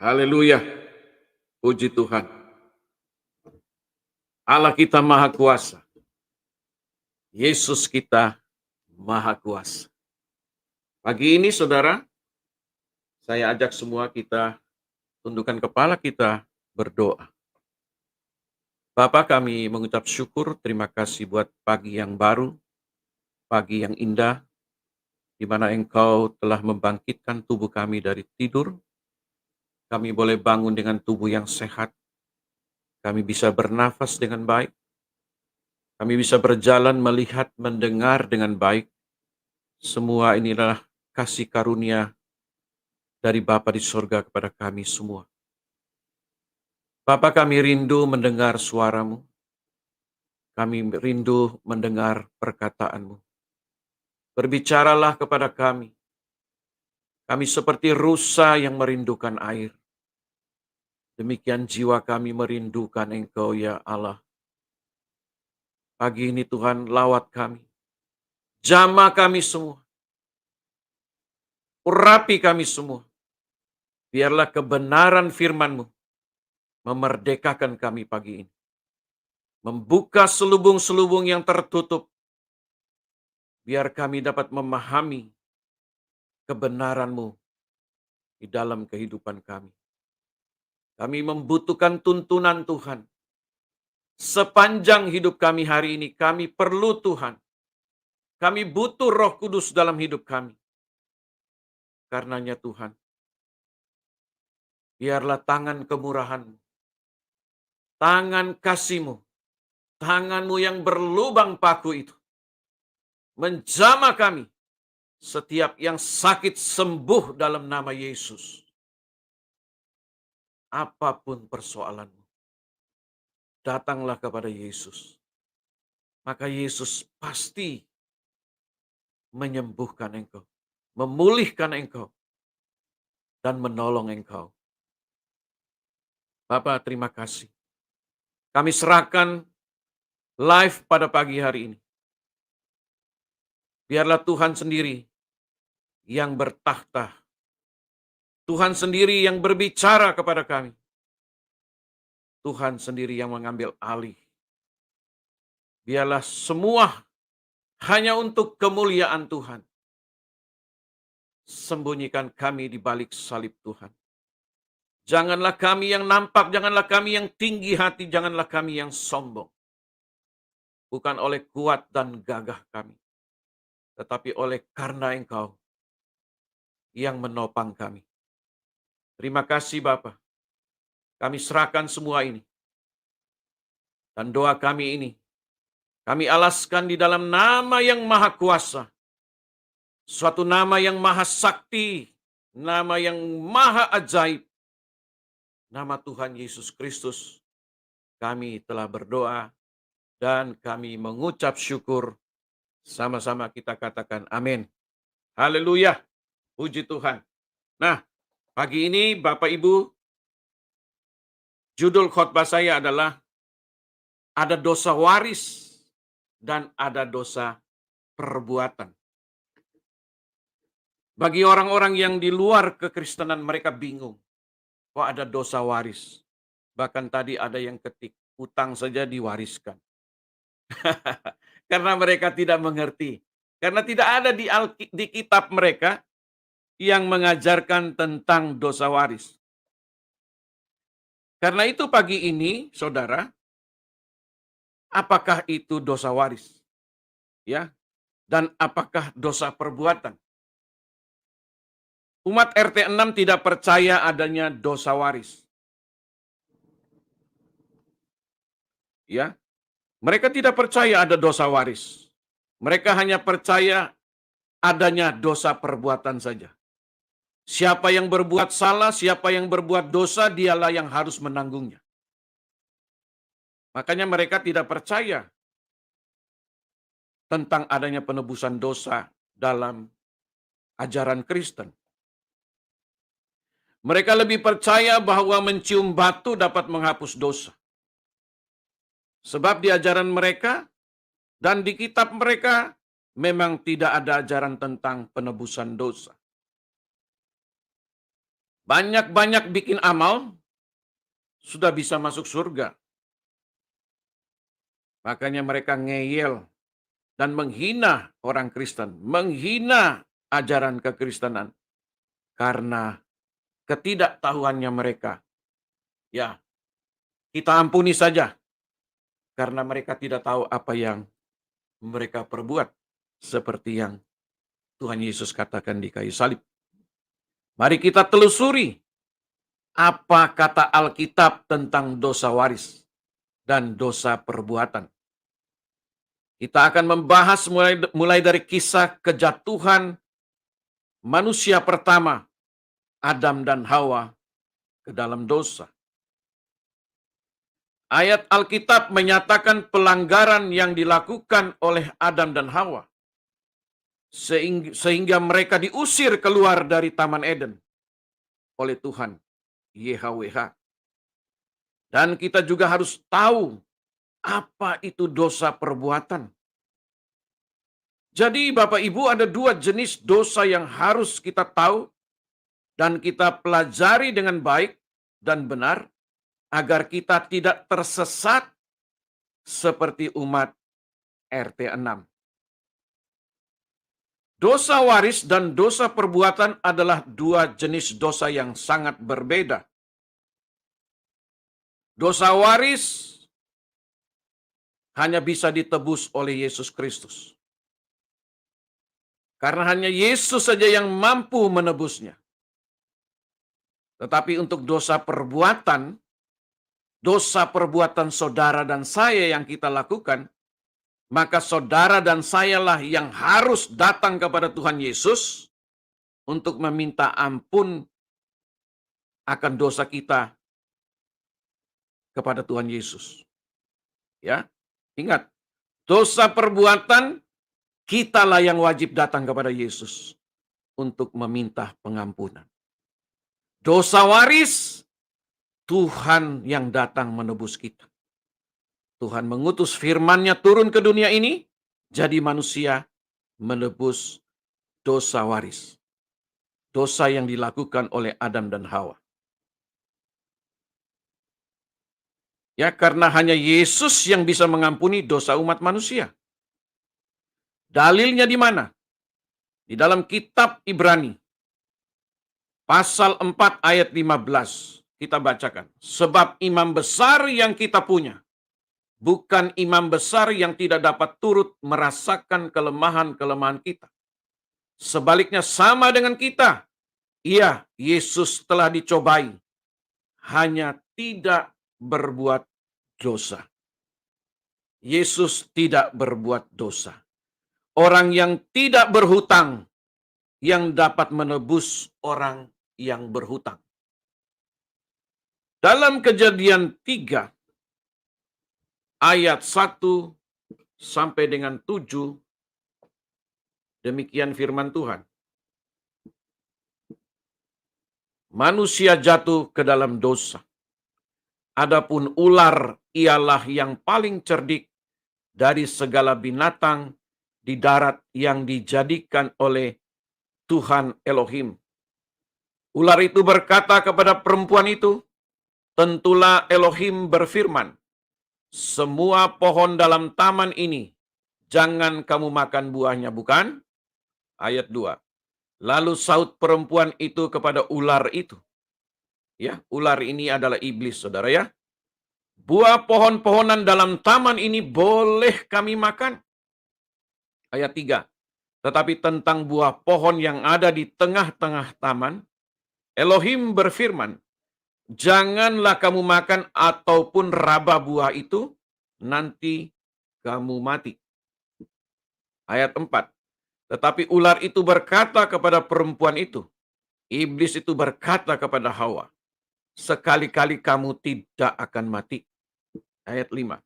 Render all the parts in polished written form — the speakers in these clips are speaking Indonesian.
Haleluya, puji Tuhan. Allah kita Maha Kuasa. Yesus kita Maha Kuasa. Pagi ini saudara, saya ajak semua kita tundukkan kepala kita berdoa. Bapa, kami mengucap syukur, terima kasih buat pagi yang baru, pagi yang indah, di mana Engkau telah membangkitkan tubuh kami dari tidur. Kami boleh bangun dengan tubuh yang sehat. Kami bisa bernafas dengan baik. Kami bisa berjalan, melihat, mendengar dengan baik. Semua inilah kasih karunia dari Bapa di sorga kepada kami semua. Bapa, kami rindu mendengar suara-Mu. Kami rindu mendengar perkataan-Mu. Berbicaralah kepada kami. Kami seperti rusa yang merindukan air. Demikian jiwa kami merindukan Engkau, ya Allah. Pagi ini Tuhan, lawat kami. Jamah kami semua. Urapi kami semua. Biarlah kebenaran firman-Mu memerdekakan kami pagi ini. Membuka selubung-selubung yang tertutup. Biar kami dapat memahami kebenaran-Mu di dalam kehidupan kami. Kami membutuhkan tuntunan Tuhan. Sepanjang hidup kami hari ini, kami perlu Tuhan. Kami butuh Roh Kudus dalam hidup kami. Karenanya Tuhan, biarlah tangan kemurahan-Mu, tangan kasih-Mu, tangan-Mu yang berlubang paku itu, menjamah kami. Setiap yang sakit sembuh dalam nama Yesus. Apapun persoalanmu, datanglah kepada Yesus. Maka Yesus pasti menyembuhkan engkau, memulihkan engkau, dan menolong engkau. Bapa, terima kasih. Kami serahkan live pada pagi hari ini. Biarlah Tuhan sendiri yang bertakhta. Tuhan sendiri yang berbicara kepada kami. Tuhan sendiri yang mengambil alih. Biarlah semua hanya untuk kemuliaan Tuhan. Sembunyikan kami di balik salib Tuhan. Janganlah kami yang nampak, janganlah kami yang tinggi hati, janganlah kami yang sombong. Bukan oleh kuat dan gagah kami, tetapi oleh karena Engkau yang menopang kami. Terima kasih Bapa. Kami serahkan semua ini. Dan doa kami ini, kami alaskan di dalam nama yang maha kuasa. Suatu nama yang maha sakti, nama yang maha ajaib. Nama Tuhan Yesus Kristus. Kami telah berdoa dan kami mengucap syukur. Sama-sama kita katakan amin. Haleluya. Puji Tuhan. Nah, pagi ini Bapak Ibu, judul khotbah saya adalah ada dosa waris dan ada dosa perbuatan. Bagi orang-orang yang di luar kekristenan, mereka bingung. Kok ada dosa waris? Bahkan tadi ada yang ketik, utang saja diwariskan. Karena mereka tidak mengerti. Karena tidak ada di kitab mereka yang mengajarkan tentang dosa waris. Karena itu pagi ini, saudara, apakah itu dosa waris? Ya, dan apakah dosa perbuatan? Umat RT 6 tidak percaya adanya dosa waris. Ya, mereka tidak percaya ada dosa waris. Mereka hanya percaya adanya dosa perbuatan saja. Siapa yang berbuat salah, siapa yang berbuat dosa, dialah yang harus menanggungnya. Makanya mereka tidak percaya tentang adanya penebusan dosa dalam ajaran Kristen. Mereka lebih percaya bahwa mencium batu dapat menghapus dosa. Sebab di ajaran mereka dan di kitab mereka memang tidak ada ajaran tentang penebusan dosa. banyak-banyak bikin amal, sudah bisa masuk surga. Makanya mereka ngeyel dan menghina orang Kristen, menghina ajaran kekristenan karena ketidaktahuannya mereka. Ya, kita ampuni saja karena mereka tidak tahu apa yang mereka perbuat, seperti yang Tuhan Yesus katakan di kayu salib. Mari kita telusuri apa kata Alkitab tentang dosa waris dan dosa perbuatan. Kita akan membahas mulai dari kisah kejatuhan manusia pertama, Adam dan Hawa, ke dalam dosa. Ayat Alkitab menyatakan pelanggaran yang dilakukan oleh Adam dan Hawa, sehingga mereka diusir keluar dari Taman Eden oleh Tuhan YHWH. Dan kita juga harus tahu apa itu dosa perbuatan. Jadi Bapak Ibu, ada dua jenis dosa yang harus kita tahu dan kita pelajari dengan baik dan benar agar kita tidak tersesat seperti umat RT 6. Dosa waris dan dosa perbuatan adalah dua jenis dosa yang sangat berbeda. Dosa waris hanya bisa ditebus oleh Yesus Kristus. Karena hanya Yesus saja yang mampu menebusnya. Tetapi untuk dosa perbuatan saudara dan saya yang kita lakukan, maka saudara dan sayalah yang harus datang kepada Tuhan Yesus untuk meminta ampun akan dosa kita kepada Tuhan Yesus. Ya, ingat, dosa perbuatan kitalah yang wajib datang kepada Yesus untuk meminta pengampunan. Dosa waris, Tuhan yang datang menebus kita. Tuhan mengutus firman-Nya turun ke dunia ini, jadi manusia menebus dosa waris. Dosa yang dilakukan oleh Adam dan Hawa. Ya, karena hanya Yesus yang bisa mengampuni dosa umat manusia. Dalilnya di mana? Di dalam kitab Ibrani. Pasal 4 ayat 15. Kita bacakan. Sebab imam besar yang kita punya, bukan imam besar yang tidak dapat turut merasakan kelemahan-kelemahan kita. Sebaliknya sama dengan kita. Ia, Yesus telah dicobai. Hanya tidak berbuat dosa. Yesus tidak berbuat dosa. Orang yang tidak berhutang yang dapat menebus orang yang berhutang. Dalam Kejadian 3 ayat 1 sampai dengan 7, demikian firman Tuhan. Manusia jatuh ke dalam dosa. Adapun ular ialah yang paling cerdik dari segala binatang di darat yang dijadikan oleh Tuhan Elohim. Ular itu berkata kepada perempuan itu, tentulah Elohim berfirman, semua pohon dalam taman ini jangan kamu makan buahnya, bukan? Ayat 2. Lalu sahut perempuan itu kepada ular itu. Ya, ular ini adalah iblis, saudara ya. Buah pohon-pohonan dalam taman ini boleh kami makan. Ayat 3. Tetapi tentang buah pohon yang ada di tengah-tengah taman, Elohim berfirman, janganlah kamu makan ataupun raba buah itu, nanti kamu mati. Ayat 4. Tetapi ular itu berkata kepada perempuan itu, iblis itu berkata kepada Hawa, sekali-kali kamu tidak akan mati. Ayat 5.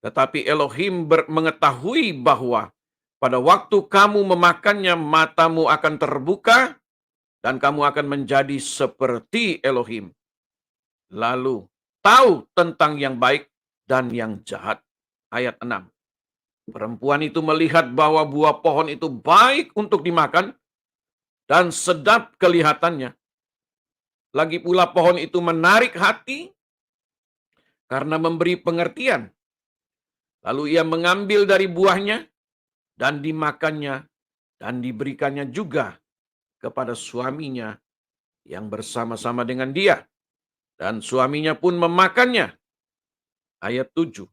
Tetapi Elohim mengetahui bahwa pada waktu kamu memakannya, matamu akan terbuka dan kamu akan menjadi seperti Elohim. Lalu tahu tentang yang baik dan yang jahat. Ayat 6. Perempuan itu melihat bahwa buah pohon itu baik untuk dimakan dan sedap kelihatannya. Lagi pula pohon itu menarik hati karena memberi pengertian. Lalu ia mengambil dari buahnya dan dimakannya dan diberikannya juga kepada suaminya yang bersama-sama dengan dia. Dan suaminya pun memakannya. Ayat 7.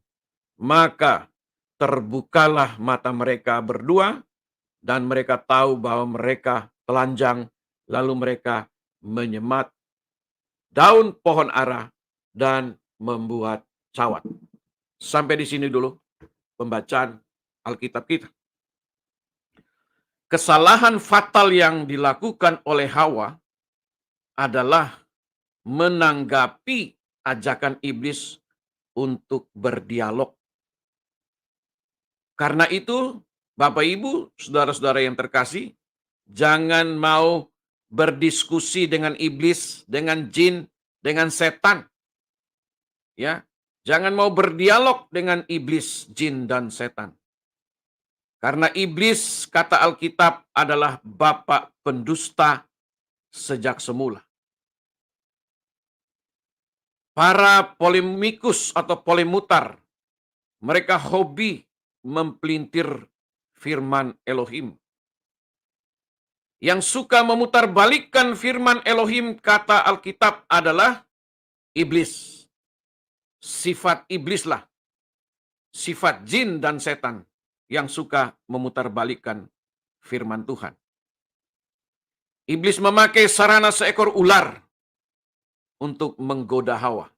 Maka terbukalah mata mereka berdua dan mereka tahu bahwa mereka telanjang, lalu mereka menyemat daun pohon ara dan membuat cawat. Sampai di sini dulu pembacaan Alkitab kita. Kesalahan fatal yang dilakukan oleh Hawa adalah menanggapi ajakan iblis untuk berdialog. Karena itu, Bapak Ibu, saudara-saudara yang terkasih, jangan mau berdiskusi dengan iblis, dengan jin, dengan setan. Ya, jangan mau berdialog dengan iblis, jin, dan setan. Karena iblis, kata Alkitab, adalah bapa pendusta sejak semula. Para polemikus atau polemutar, mereka hobi mempelintir firman Elohim. Yang suka memutarbalikkan firman Elohim, kata Alkitab, adalah iblis. Sifat iblislah, sifat jin dan setan yang suka memutarbalikkan firman Tuhan. Iblis memakai sarana seekor ular untuk menggoda Hawa.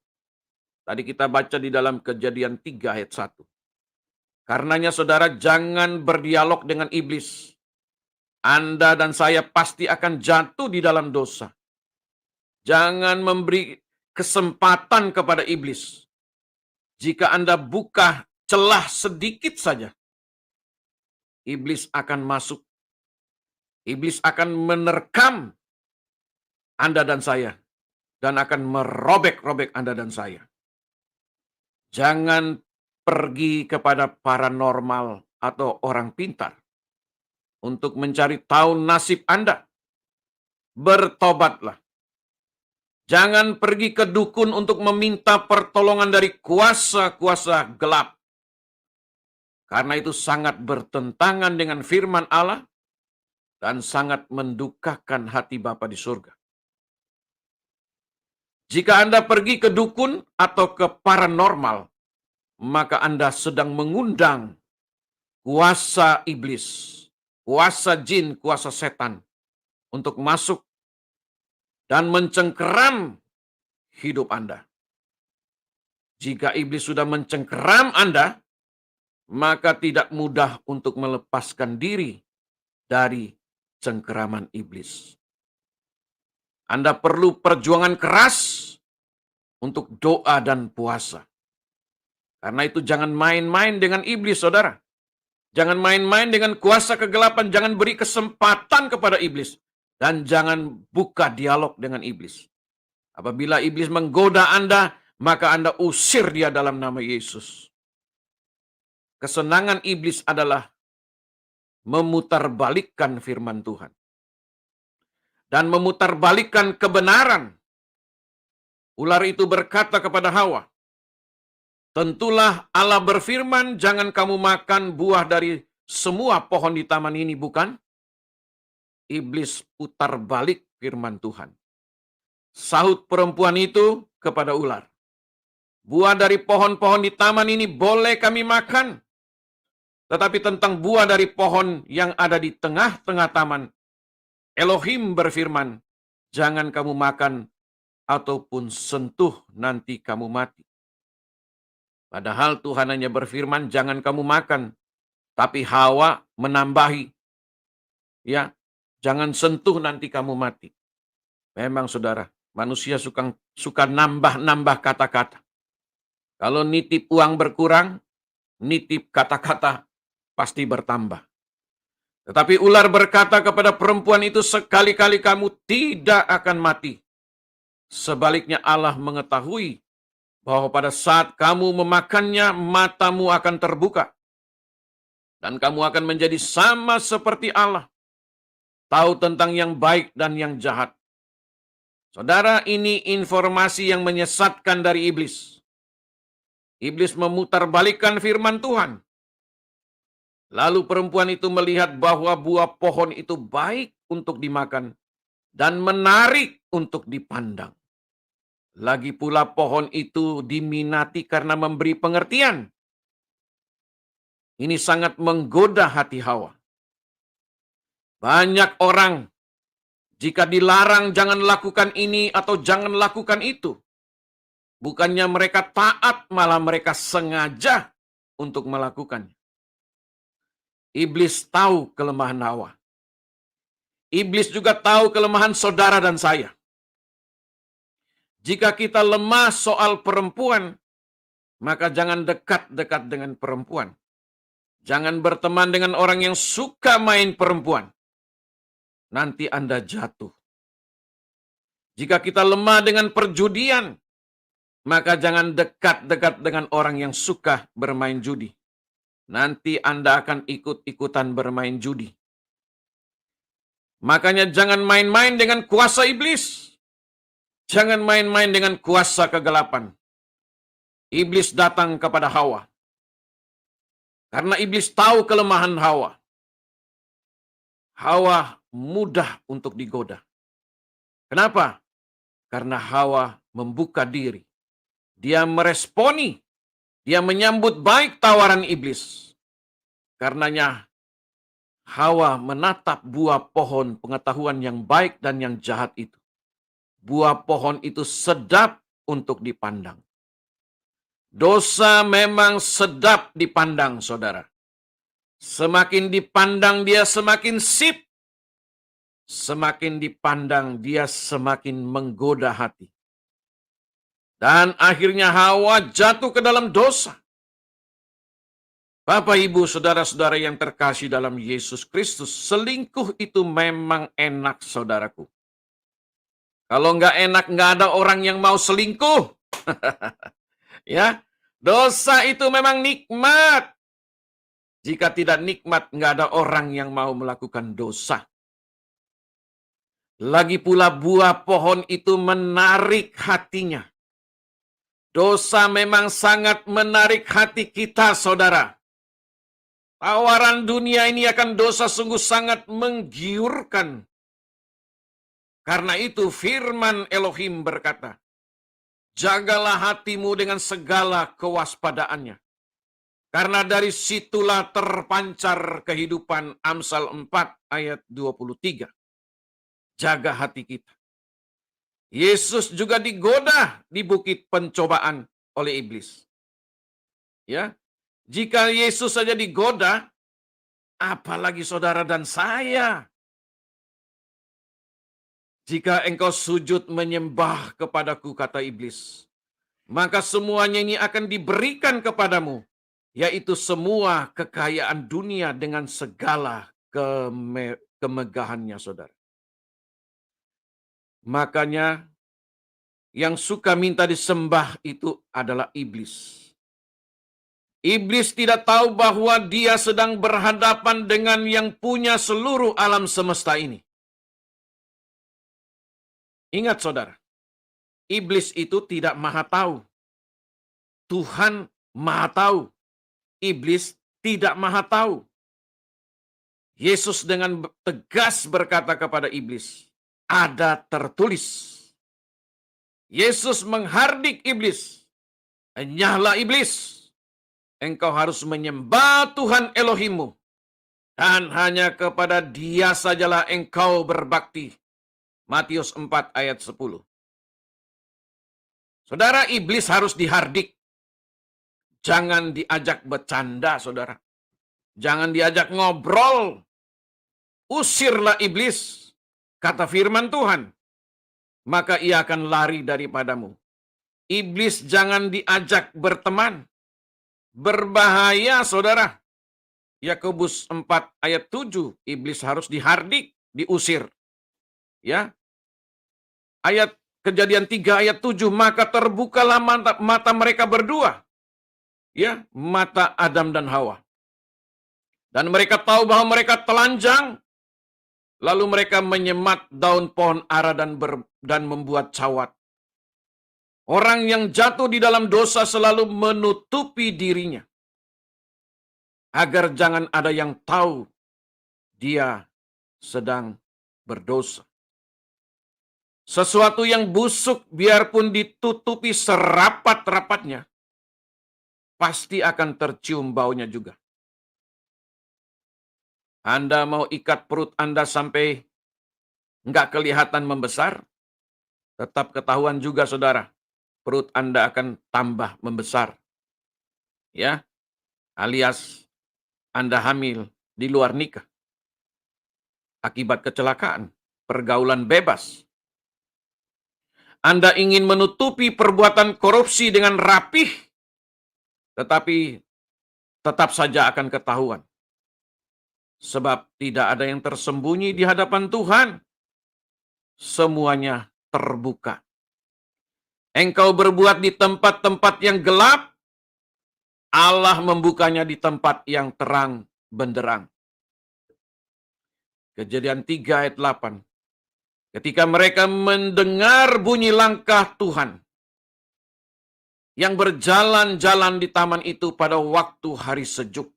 Tadi kita baca di dalam Kejadian 3 ayat 1. Karenanya saudara, jangan berdialog dengan iblis. Anda dan saya pasti akan jatuh di dalam dosa. Jangan memberi kesempatan kepada iblis. Jika Anda buka celah sedikit saja, iblis akan masuk. Iblis akan menerkam Anda dan saya dan akan merobek-robek Anda dan saya. Jangan pergi kepada paranormal atau orang pintar untuk mencari tahu nasib Anda. Bertobatlah. Jangan pergi ke dukun untuk meminta pertolongan dari kuasa-kuasa gelap. Karena itu sangat bertentangan dengan firman Allah dan sangat mendukakan hati Bapa di surga. Jika Anda pergi ke dukun atau ke paranormal, maka Anda sedang mengundang kuasa iblis, kuasa jin, kuasa setan untuk masuk dan mencengkeram hidup Anda. Jika iblis sudah mencengkeram Anda, maka tidak mudah untuk melepaskan diri dari cengkeraman iblis. Anda perlu perjuangan keras untuk doa dan puasa. Karena itu jangan main-main dengan iblis, saudara. Jangan main-main dengan kuasa kegelapan, jangan beri kesempatan kepada iblis. Dan jangan buka dialog dengan iblis. Apabila iblis menggoda Anda, maka Anda usir dia dalam nama Yesus. Kesenangan iblis adalah memutarbalikkan firman Tuhan. Dan memutarbalikkan kebenaran. Ular itu berkata kepada Hawa, tentulah Allah berfirman, jangan kamu makan buah dari semua pohon di taman ini, bukan? Iblis putar balik firman Tuhan. Sahut perempuan itu kepada ular, buah dari pohon-pohon di taman ini boleh kami makan. Tetapi tentang buah dari pohon yang ada di tengah-tengah taman, Elohim berfirman, jangan kamu makan ataupun sentuh, nanti kamu mati. Padahal Tuhan hanya berfirman, jangan kamu makan. Tapi Hawa menambahi, ya, jangan sentuh, nanti kamu mati. Memang saudara, manusia suka nambah-nambah kata-kata. Kalau nitip uang berkurang, nitip kata-kata pasti bertambah. Tetapi ular berkata kepada perempuan itu, sekali-kali kamu tidak akan mati. Sebaliknya Allah mengetahui bahwa pada saat kamu memakannya, matamu akan terbuka. Dan kamu akan menjadi sama seperti Allah. Tahu tentang yang baik dan yang jahat. Saudara, ini informasi yang menyesatkan dari iblis. Iblis memutarbalikkan firman Tuhan. Lalu perempuan itu melihat bahwa buah pohon itu baik untuk dimakan dan menarik untuk dipandang. Lagi pula pohon itu diminati karena memberi pengertian. Ini sangat menggoda hati Hawa. Banyak orang jika dilarang jangan lakukan ini atau jangan lakukan itu, bukannya mereka taat, malah mereka sengaja untuk melakukannya. Iblis tahu kelemahan Hawa. Iblis juga tahu kelemahan saudara dan saya. Jika kita lemah soal perempuan, maka jangan dekat-dekat dengan perempuan. Jangan berteman dengan orang yang suka main perempuan. Nanti Anda jatuh. Jika kita lemah dengan perjudian, maka jangan dekat-dekat dengan orang yang suka bermain judi. Nanti Anda akan ikut-ikutan bermain judi. Makanya jangan main-main dengan kuasa iblis. Jangan main-main dengan kuasa kegelapan. Iblis datang kepada Hawa. Karena iblis tahu kelemahan Hawa. Hawa mudah untuk digoda. Kenapa? Karena Hawa membuka diri. Dia meresponi. Dia menyambut baik tawaran iblis. Karenanya Hawa menatap buah pohon pengetahuan yang baik dan yang jahat itu. Buah pohon itu sedap untuk dipandang. Dosa memang sedap dipandang, saudara. Semakin dipandang dia semakin sip. Semakin dipandang dia semakin menggoda hati. Dan akhirnya Hawa jatuh ke dalam dosa. Bapak, Ibu, saudara-saudara yang terkasih dalam Yesus Kristus, selingkuh itu memang enak, saudaraku. Kalau nggak enak, nggak ada orang yang mau selingkuh. Ya, dosa itu memang nikmat. Jika tidak nikmat, nggak ada orang yang mau melakukan dosa. Lagi pula buah pohon itu menarik hatinya. Dosa memang sangat menarik hati kita, saudara. Tawaran dunia ini akan dosa sungguh sangat menggiurkan. Karena itu firman Elohim berkata, jagalah hatimu dengan segala kewaspadaannya. Karena dari situlah terpancar kehidupan. Amsal 4 ayat 23. Jaga hati kita. Yesus juga digoda di bukit pencobaan oleh iblis. Ya, jika Yesus saja digoda, apalagi saudara dan saya. Jika engkau sujud menyembah kepadaku, kata iblis, maka semuanya ini akan diberikan kepadamu, yaitu semua kekayaan dunia dengan segala kemegahannya, saudara. Makanya yang suka minta disembah itu adalah iblis. Iblis tidak tahu bahwa dia sedang berhadapan dengan yang punya seluruh alam semesta ini. Ingat, saudara, iblis itu tidak maha tahu. Tuhan maha tahu. Iblis tidak maha tahu. Yesus dengan tegas berkata kepada iblis, ada tertulis. Yesus menghardik iblis. Enyahlah iblis. Engkau harus menyembah Tuhan Elohimmu. Dan hanya kepada Dia sajalah engkau berbakti. Matius 4 ayat 10. Saudara, iblis harus dihardik. Jangan diajak bercanda, saudara. Jangan diajak ngobrol. Usirlah iblis, kata firman Tuhan. Maka ia akan lari daripadamu. Iblis jangan diajak berteman. Berbahaya, saudara. Yakobus 4 ayat 7. Iblis harus dihardik, diusir. Ya. Ayat Kejadian 3 ayat 7. Maka terbukalah mata mereka berdua. Ya, mata Adam dan Hawa. Dan mereka tahu bahwa mereka telanjang. Lalu mereka menyemat daun pohon ara dan membuat cawat. Orang yang jatuh di dalam dosa selalu menutupi dirinya, agar jangan ada yang tahu dia sedang berdosa. Sesuatu yang busuk biarpun ditutupi serapat-rapatnya, pasti akan tercium baunya juga. Anda mau ikat perut Anda sampai nggak kelihatan membesar? Tetap ketahuan juga, saudara. Perut Anda akan tambah membesar. Ya, alias Anda hamil di luar nikah. Akibat kecelakaan, pergaulan bebas. Anda ingin menutupi perbuatan korupsi dengan rapih, tetapi tetap saja akan ketahuan. Sebab tidak ada yang tersembunyi di hadapan Tuhan. Semuanya terbuka. Engkau berbuat di tempat-tempat yang gelap, Allah membukanya di tempat yang terang benderang. Kejadian 3 ayat 8. Ketika mereka mendengar bunyi langkah Tuhan yang berjalan-jalan di taman itu pada waktu hari sejuk,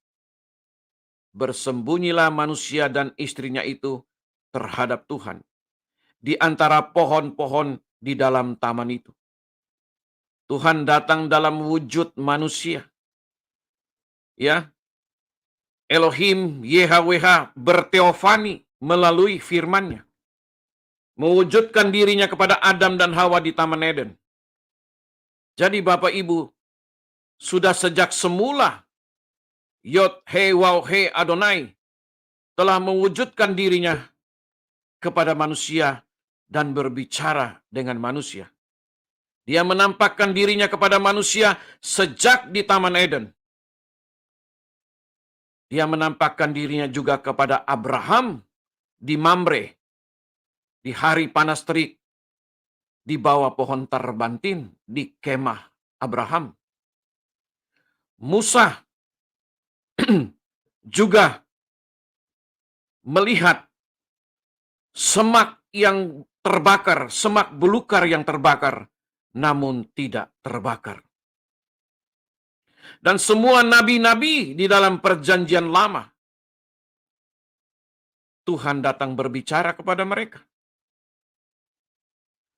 bersembunyilah manusia dan istrinya itu terhadap Tuhan di antara pohon-pohon di dalam taman itu. Tuhan datang dalam wujud manusia. Ya, Elohim YHWH berteofani melalui firman-Nya, mewujudkan dirinya kepada Adam dan Hawa di Taman Eden. Jadi Bapak Ibu, sudah sejak semula Yod He Waw He Adonai telah mewujudkan dirinya kepada manusia dan berbicara dengan manusia. Dia menampakkan dirinya kepada manusia sejak di Taman Eden. Dia menampakkan dirinya juga kepada Abraham di Mamre, di hari panas terik, di bawah pohon terbantin, di kemah Abraham. Musa juga melihat semak yang terbakar, semak belukar yang terbakar, namun tidak terbakar. Dan semua nabi-nabi di dalam perjanjian lama, Tuhan datang berbicara kepada mereka.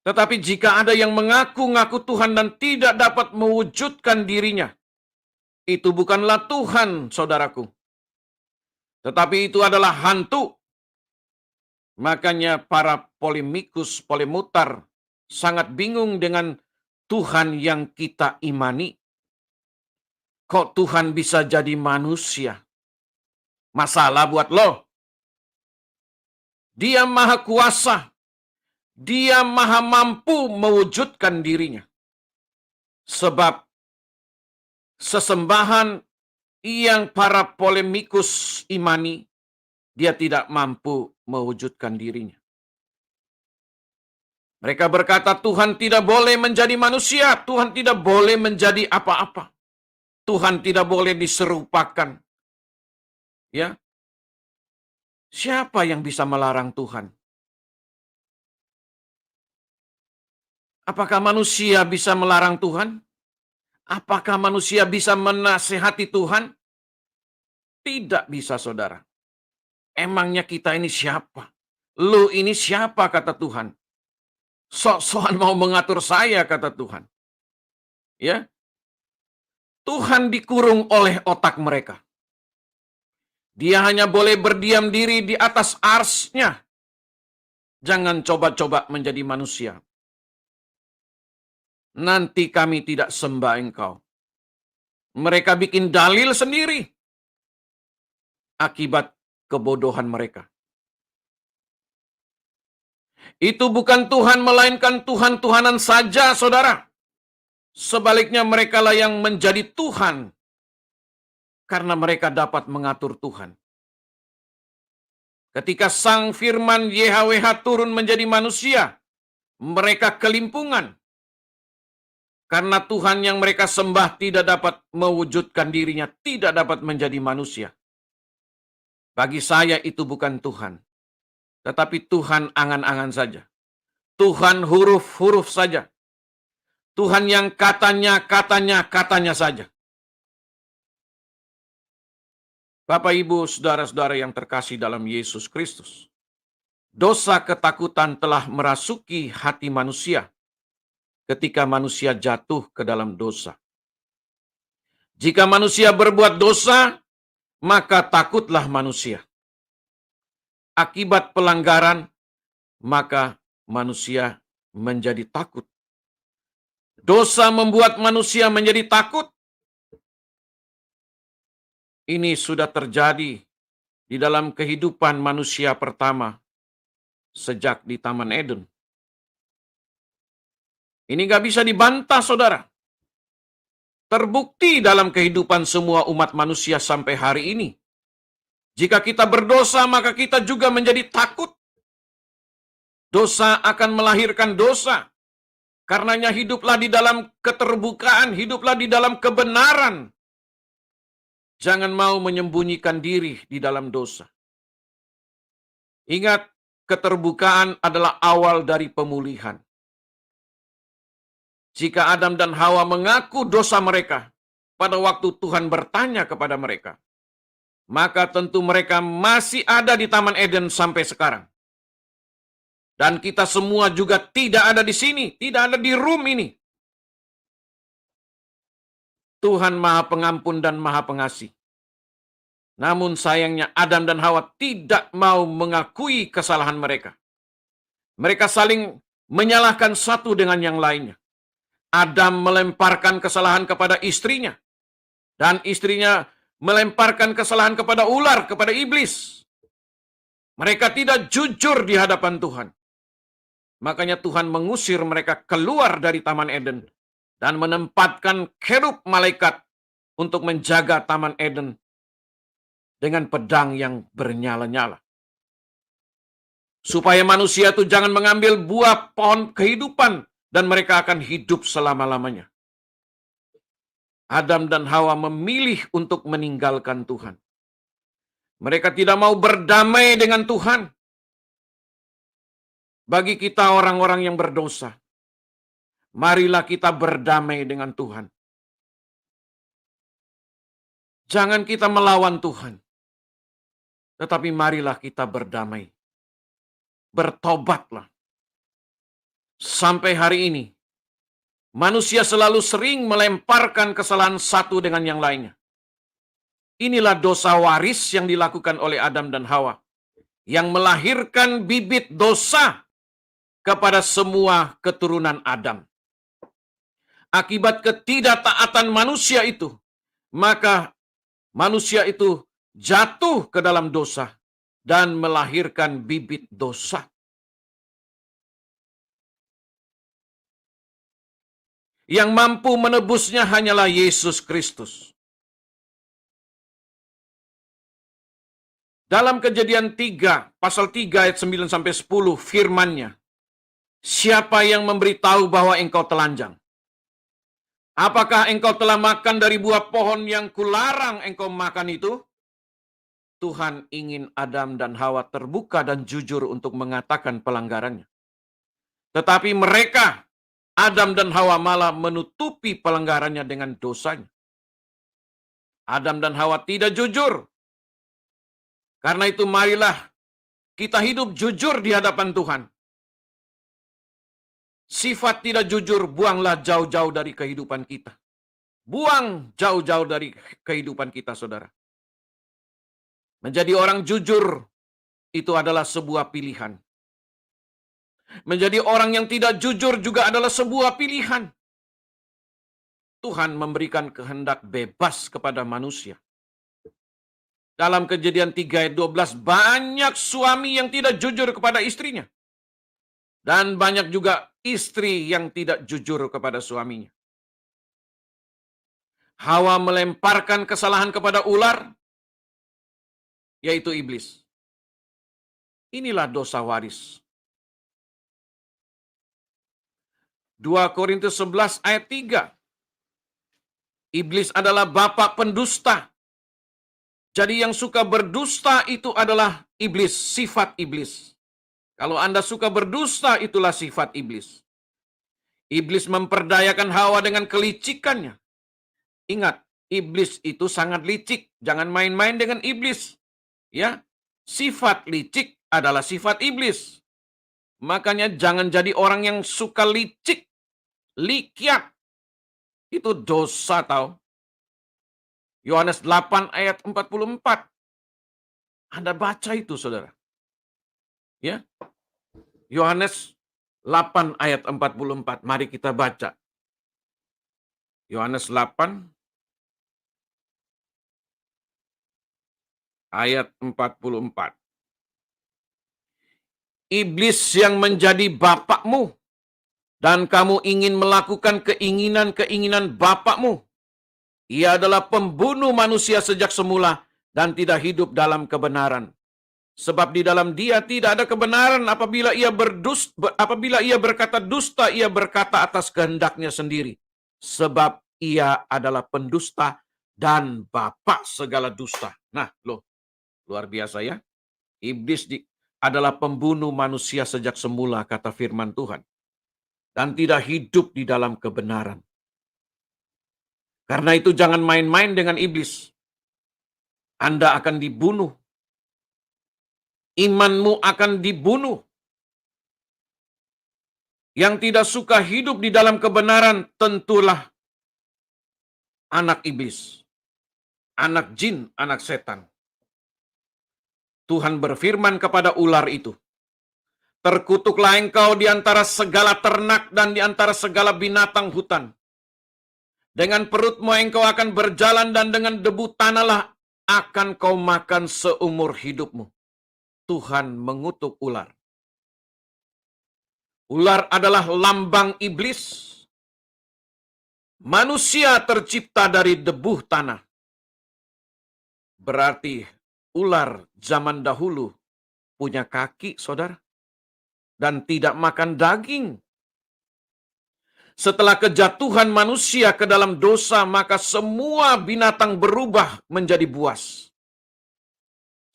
Tetapi jika ada yang mengaku-ngaku Tuhan dan tidak dapat mewujudkan dirinya, itu bukanlah Tuhan, saudaraku. Tetapi itu adalah hantu. Makanya para polemikus, polemutar sangat bingung dengan Tuhan yang kita imani. Kok Tuhan bisa jadi manusia? Masalah buat lo. Dia maha kuasa. Dia maha mampu mewujudkan dirinya. Sebab sesembahan yang para polemikus imani, dia tidak mampu mewujudkan dirinya. Mereka berkata Tuhan tidak boleh menjadi manusia, Tuhan tidak boleh menjadi apa-apa. Tuhan tidak boleh diserupakan. Ya. Siapa yang bisa melarang Tuhan? Apakah manusia bisa melarang Tuhan? Apakah manusia bisa menasihati Tuhan? Tidak bisa, saudara. Emangnya kita ini siapa? Lu ini siapa, kata Tuhan? Sok-sokan mau mengatur saya, kata Tuhan. Ya, Tuhan dikurung oleh otak mereka. Dia hanya boleh berdiam diri di atas arsy-Nya. Jangan coba-coba menjadi manusia. Nanti kami tidak sembah engkau. Mereka bikin dalil sendiri. Akibat kebodohan mereka. Itu bukan Tuhan, melainkan Tuhan-Tuhanan saja, saudara. Sebaliknya mereka lah yang menjadi Tuhan. Karena mereka dapat mengatur Tuhan. Ketika Sang Firman YHWH turun menjadi manusia, mereka kelimpungan. Karena Tuhan yang mereka sembah tidak dapat mewujudkan dirinya, tidak dapat menjadi manusia. Bagi saya itu bukan Tuhan. Tetapi Tuhan angan-angan saja. Tuhan huruf-huruf saja. Tuhan yang katanya saja. Bapak, Ibu, saudara-saudara yang terkasih dalam Yesus Kristus. Dosa ketakutan telah merasuki hati manusia ketika manusia jatuh ke dalam dosa. Jika manusia berbuat dosa, maka takutlah manusia. Akibat pelanggaran, maka manusia menjadi takut. Dosa membuat manusia menjadi takut. Ini sudah terjadi di dalam kehidupan manusia pertama sejak di Taman Eden. Ini gak bisa dibantah, saudara. Terbukti dalam kehidupan semua umat manusia sampai hari ini. Jika kita berdosa, maka kita juga menjadi takut. Dosa akan melahirkan dosa. Karenanya hiduplah di dalam keterbukaan, hiduplah di dalam kebenaran. Jangan mau menyembunyikan diri di dalam dosa. Ingat, keterbukaan adalah awal dari pemulihan. Jika Adam dan Hawa mengaku dosa mereka pada waktu Tuhan bertanya kepada mereka, maka tentu mereka masih ada di Taman Eden sampai sekarang. Dan kita semua juga tidak ada di sini, tidak ada di room ini. Tuhan Maha Pengampun dan Maha Pengasih. Namun sayangnya Adam dan Hawa tidak mau mengakui kesalahan mereka. Mereka saling menyalahkan satu dengan yang lainnya. Adam melemparkan kesalahan kepada istrinya. Dan istrinya melemparkan kesalahan kepada ular, kepada iblis. Mereka tidak jujur di hadapan Tuhan. Makanya Tuhan mengusir mereka keluar dari Taman Eden dan menempatkan kerub malaikat untuk menjaga Taman Eden dengan pedang yang bernyala-nyala. Supaya manusia itu jangan mengambil buah pohon kehidupan dan mereka akan hidup selama-lamanya. Adam dan Hawa memilih untuk meninggalkan Tuhan. Mereka tidak mau berdamai dengan Tuhan. Bagi kita orang-orang yang berdosa, marilah kita berdamai dengan Tuhan. Jangan kita melawan Tuhan, tetapi marilah kita berdamai. Bertobatlah. Sampai hari ini, manusia selalu sering melemparkan kesalahan satu dengan yang lainnya. Inilah dosa waris yang dilakukan oleh Adam dan Hawa, yang melahirkan bibit dosa kepada semua keturunan Adam. Akibat ketidaktaatan manusia itu, maka manusia itu jatuh ke dalam dosa dan melahirkan bibit dosa. Yang mampu menebusnya hanyalah Yesus Kristus. Dalam Kejadian 3, pasal 3 ayat 9 sampai 10 firman-Nya, siapa yang memberitahu bahwa engkau telanjang? Apakah engkau telah makan dari buah pohon yang kularang engkau makan itu? Tuhan ingin Adam dan Hawa terbuka dan jujur untuk mengatakan pelanggarannya. Tetapi mereka, Adam dan Hawa, malah menutupi pelanggarannya dengan dosanya. Adam dan Hawa tidak jujur. Karena itu marilah kita hidup jujur di hadapan Tuhan. Sifat tidak jujur, buanglah jauh-jauh dari kehidupan kita. Buang jauh-jauh dari kehidupan kita, saudara. Menjadi orang jujur itu adalah sebuah pilihan. Menjadi orang yang tidak jujur juga adalah sebuah pilihan. Tuhan memberikan kehendak bebas kepada manusia. Dalam Kejadian 3 ayat 12, banyak suami yang tidak jujur kepada istrinya. Dan banyak juga istri yang tidak jujur kepada suaminya. Hawa melemparkan kesalahan kepada ular, yaitu iblis. Inilah dosa waris. 2 Korintus 11 ayat 3. Iblis adalah bapa pendusta. Jadi yang suka berdusta itu adalah iblis, sifat iblis. Kalau Anda suka berdusta, itulah sifat iblis. Iblis memperdayakan Hawa dengan kelicikannya. Ingat, iblis itu sangat licik. Jangan main-main dengan iblis. Ya, sifat licik adalah sifat iblis. Makanya jangan jadi orang yang suka licik, likiat. Itu dosa tahu. Yohanes 8 ayat 44. Anda baca itu, saudara. Ya, Yohanes 8 ayat 44. Mari kita baca. Yohanes 8 ayat 44. Iblis yang menjadi bapakmu dan kamu ingin melakukan keinginan-keinginan bapakmu. Ia adalah pembunuh manusia sejak semula dan tidak hidup dalam kebenaran. Sebab di dalam dia tidak ada kebenaran. Apabila ia berkata dusta, ia berkata atas kehendaknya sendiri. Sebab ia adalah pendusta dan bapak segala dusta. Nah, luar biasa ya. Iblis adalah pembunuh manusia sejak semula, kata firman Tuhan. Dan tidak hidup di dalam kebenaran. Karena itu jangan main-main dengan iblis. Anda akan dibunuh. Imanmu akan dibunuh. Yang tidak suka hidup di dalam kebenaran tentulah anak iblis. Anak jin, anak setan. Tuhan berfirman kepada ular itu, terkutuklah engkau di antara segala ternak dan di antara segala binatang hutan. Dengan perutmu engkau akan berjalan dan dengan debu tanahlah akan kau makan seumur hidupmu. Tuhan mengutuk ular. Ular adalah lambang iblis. Manusia tercipta dari debu tanah. Berarti ular zaman dahulu punya kaki, saudara. Dan tidak makan daging. Setelah kejatuhan manusia ke dalam dosa, maka semua binatang berubah menjadi buas.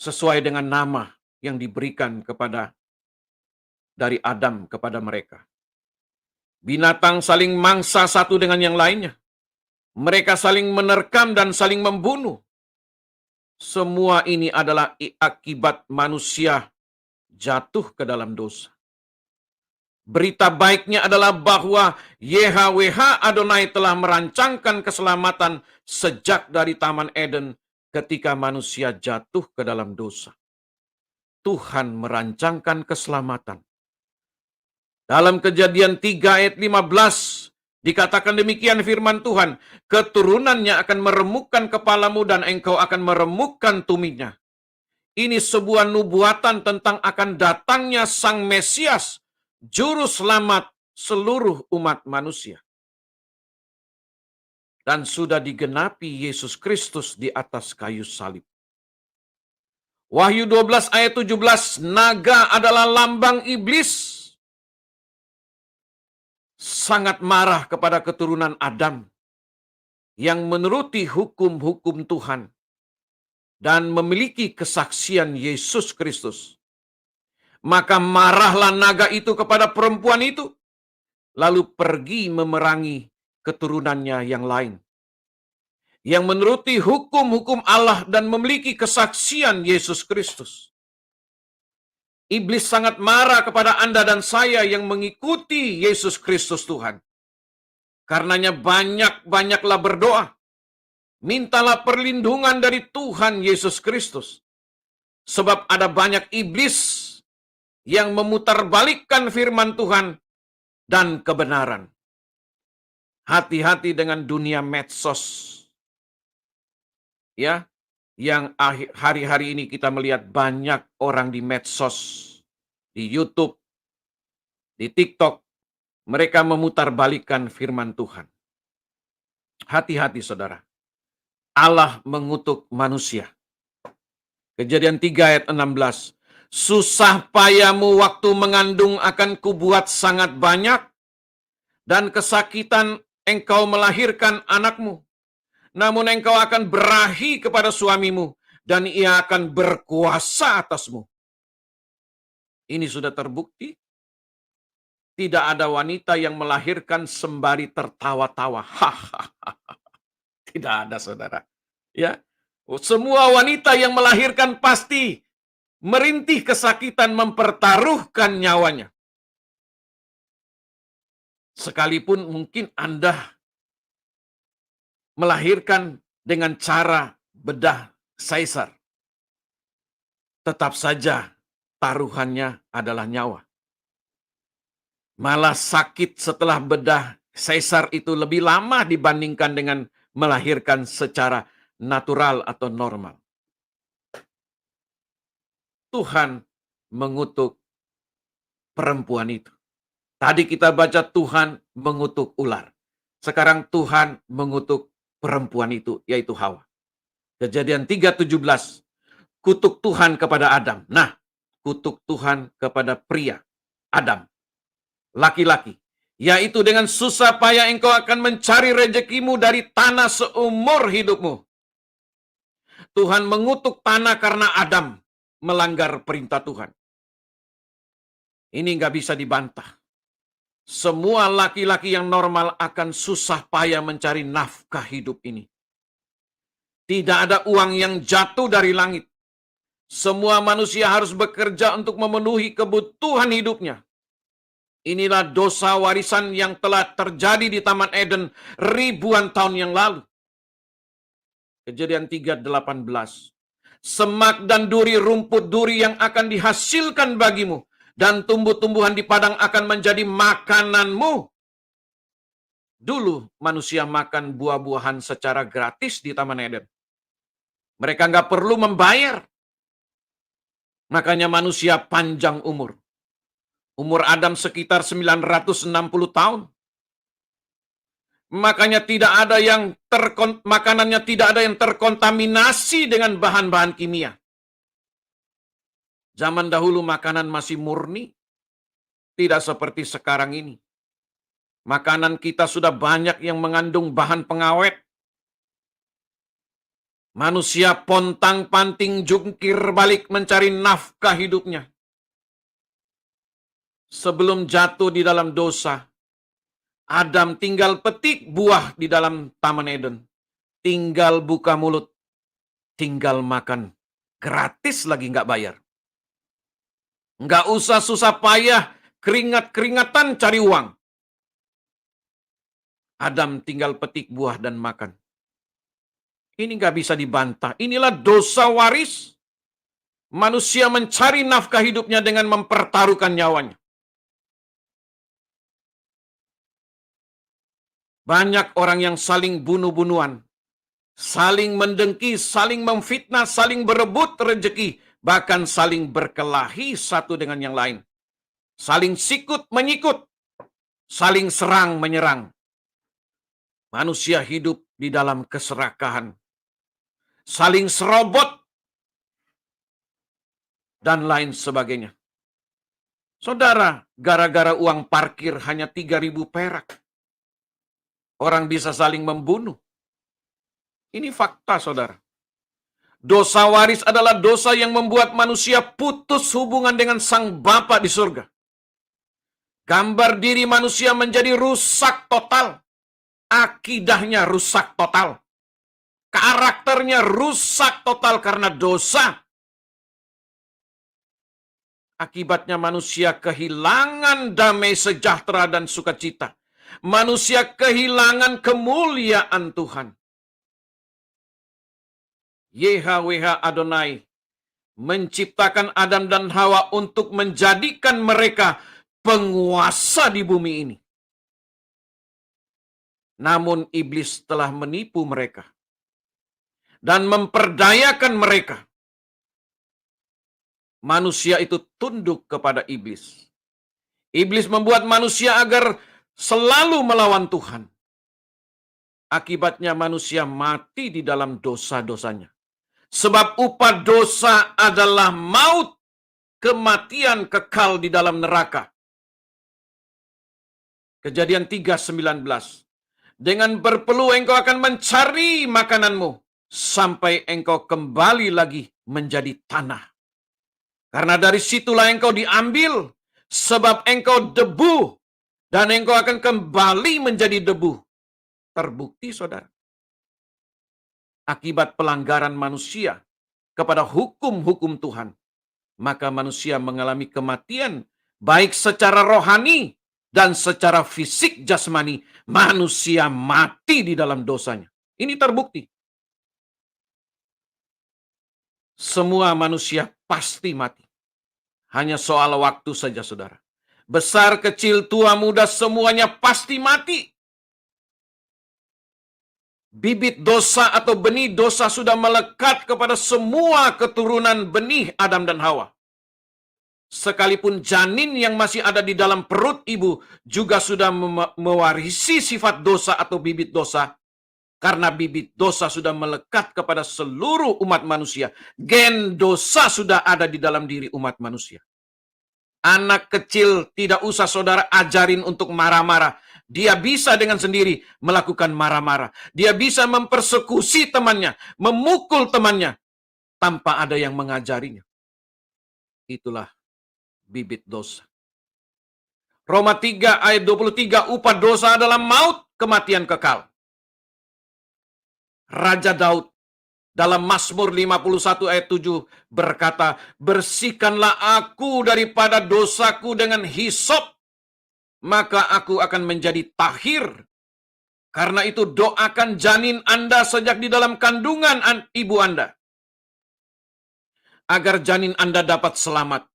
Sesuai dengan nama yang diberikan dari Adam kepada mereka. Binatang saling mangsa satu dengan yang lainnya. Mereka saling menerkam dan saling membunuh. Semua ini adalah akibat manusia jatuh ke dalam dosa. Berita baiknya adalah bahwa YHWH Adonai telah merancangkan keselamatan sejak dari Taman Eden ketika manusia jatuh ke dalam dosa. Tuhan merancangkan keselamatan. Dalam Kejadian 3 ayat 15 dikatakan demikian firman Tuhan, keturunannya akan meremukkan kepalamu dan engkau akan meremukkan tumitnya. Ini sebuah nubuatan tentang akan datangnya Sang Mesias, Juru Selamat seluruh umat manusia. Dan sudah digenapi Yesus Kristus di atas kayu salib. Wahyu 12 ayat 17, naga adalah lambang iblis. Sangat marah kepada keturunan Adam yang menuruti hukum-hukum Tuhan dan memiliki kesaksian Yesus Kristus. Maka marahlah naga itu kepada perempuan itu, lalu pergi memerangi keturunannya yang lain, yang menuruti hukum-hukum Allah dan memiliki kesaksian Yesus Kristus. Iblis sangat marah kepada Anda dan saya yang mengikuti Yesus Kristus Tuhan. Karenanya banyak-banyaklah berdoa. Mintalah perlindungan dari Tuhan Yesus Kristus. Sebab ada banyak iblis yang memutarbalikkan firman Tuhan dan kebenaran. Hati-hati dengan dunia medsos. Ya, yang hari-hari ini kita melihat banyak orang di medsos, di YouTube, di TikTok, mereka memutarbalikkan firman Tuhan. Hati-hati saudara. Allah mengutuk manusia. Kejadian 3 ayat 16. Susah payamu waktu mengandung akan kubuat sangat banyak, dan kesakitan engkau melahirkan anakmu. Namun engkau akan berahi kepada suamimu, dan ia akan berkuasa atasmu. Ini sudah terbukti. Tidak ada wanita yang melahirkan sembari tertawa-tawa. Hahaha. Tidak ada, saudara. Ya, semua wanita yang melahirkan pasti merintih kesakitan, mempertaruhkan nyawanya. Sekalipun mungkin Anda melahirkan dengan cara bedah Caesar, tetap saja taruhannya adalah nyawa. Malah sakit setelah bedah Caesar itu lebih lama dibandingkan dengan melahirkan secara natural atau normal. Tuhan mengutuk perempuan itu. Tadi kita baca Tuhan mengutuk ular. Sekarang Tuhan mengutuk perempuan itu, yaitu Hawa. Kejadian 3:17. Kutuk Tuhan kepada Adam. Nah, kutuk Tuhan kepada pria, Adam, laki-laki. Yaitu dengan susah payah engkau akan mencari rezekimu dari tanah seumur hidupmu. Tuhan mengutuk tanah karena Adam melanggar perintah Tuhan. Ini nggak bisa dibantah. Semua laki-laki yang normal akan susah payah mencari nafkah hidup ini. Tidak ada uang yang jatuh dari langit. Semua manusia harus bekerja untuk memenuhi kebutuhan hidupnya. Inilah dosa warisan yang telah terjadi di Taman Eden ribuan tahun yang lalu. Kejadian 3:18. Semak dan duri, rumput duri yang akan dihasilkan bagimu, dan tumbuh-tumbuhan di padang akan menjadi makananmu. Dulu manusia makan buah-buahan secara gratis di Taman Eden. Mereka nggak perlu membayar. Makanya manusia panjang umur. Umur Adam sekitar 960 tahun. Makanya makanannya tidak ada yang terkontaminasi dengan bahan-bahan kimia. Zaman dahulu makanan masih murni, tidak seperti sekarang ini. Makanan kita sudah banyak yang mengandung bahan pengawet. Manusia pontang-panting jungkir balik mencari nafkah hidupnya. Sebelum jatuh di dalam dosa, Adam tinggal petik buah di dalam Taman Eden. Tinggal buka mulut, tinggal makan. Gratis lagi, nggak bayar. Nggak usah susah payah, keringat-keringatan cari uang. Adam tinggal petik buah dan makan. Ini nggak bisa dibantah. Inilah dosa waris. Manusia mencari nafkah hidupnya dengan mempertaruhkan nyawanya. Banyak orang yang saling bunuh-bunuhan, saling mendengki, saling memfitnah, saling berebut rezeki, bahkan saling berkelahi satu dengan yang lain. Saling sikut menyikut, saling serang menyerang. Manusia hidup di dalam keserakahan, saling serobot, dan lain sebagainya. Saudara, gara-gara uang parkir hanya 3.000 perak, orang bisa saling membunuh. Ini fakta, saudara. Dosa waris adalah dosa yang membuat manusia putus hubungan dengan Sang Bapa di surga. Gambar diri manusia menjadi rusak total. Akidahnya rusak total. Karakternya rusak total karena dosa. Akibatnya manusia kehilangan damai sejahtera dan sukacita. Manusia kehilangan kemuliaan Tuhan. YHWH Adonai menciptakan Adam dan Hawa untuk menjadikan mereka penguasa di bumi ini. Namun iblis telah menipu mereka dan memperdayakan mereka. Manusia itu tunduk kepada iblis. Iblis membuat manusia agar selalu melawan Tuhan. Akibatnya manusia mati di dalam dosa-dosanya. Sebab upah dosa adalah maut, kematian kekal di dalam neraka. Kejadian 3:19. Dengan berpeluh engkau akan mencari makananmu, sampai engkau kembali lagi menjadi tanah. Karena dari situlah engkau diambil, sebab engkau debu, dan engkau akan kembali menjadi debu. Terbukti, saudara. Akibat pelanggaran manusia kepada hukum-hukum Tuhan, maka manusia mengalami kematian, baik secara rohani dan secara fisik jasmani. Manusia mati di dalam dosanya. Ini terbukti. Semua manusia pasti mati. Hanya soal waktu saja, saudara. Besar, kecil, tua, muda, semuanya pasti mati. Bibit dosa atau benih dosa sudah melekat kepada semua keturunan benih Adam dan Hawa. Sekalipun janin yang masih ada di dalam perut ibu juga sudah mewarisi sifat dosa atau bibit dosa. Karena bibit dosa sudah melekat kepada seluruh umat manusia. Gen dosa sudah ada di dalam diri umat manusia. Anak kecil tidak usah saudara ajarin untuk marah-marah. Dia bisa dengan sendiri melakukan marah-marah. Dia bisa mempersekusi temannya, memukul temannya, tanpa ada yang mengajarinya. Itulah bibit dosa. Roma 3 ayat 23, upah dosa adalah maut, kematian kekal. Raja Daud dalam Mazmur 51 ayat 7 berkata, bersihkanlah aku daripada dosaku dengan hisop, maka aku akan menjadi tahir. Karena itu doakan janin Anda sejak di dalam kandungan ibu Anda, agar janin Anda dapat selamat.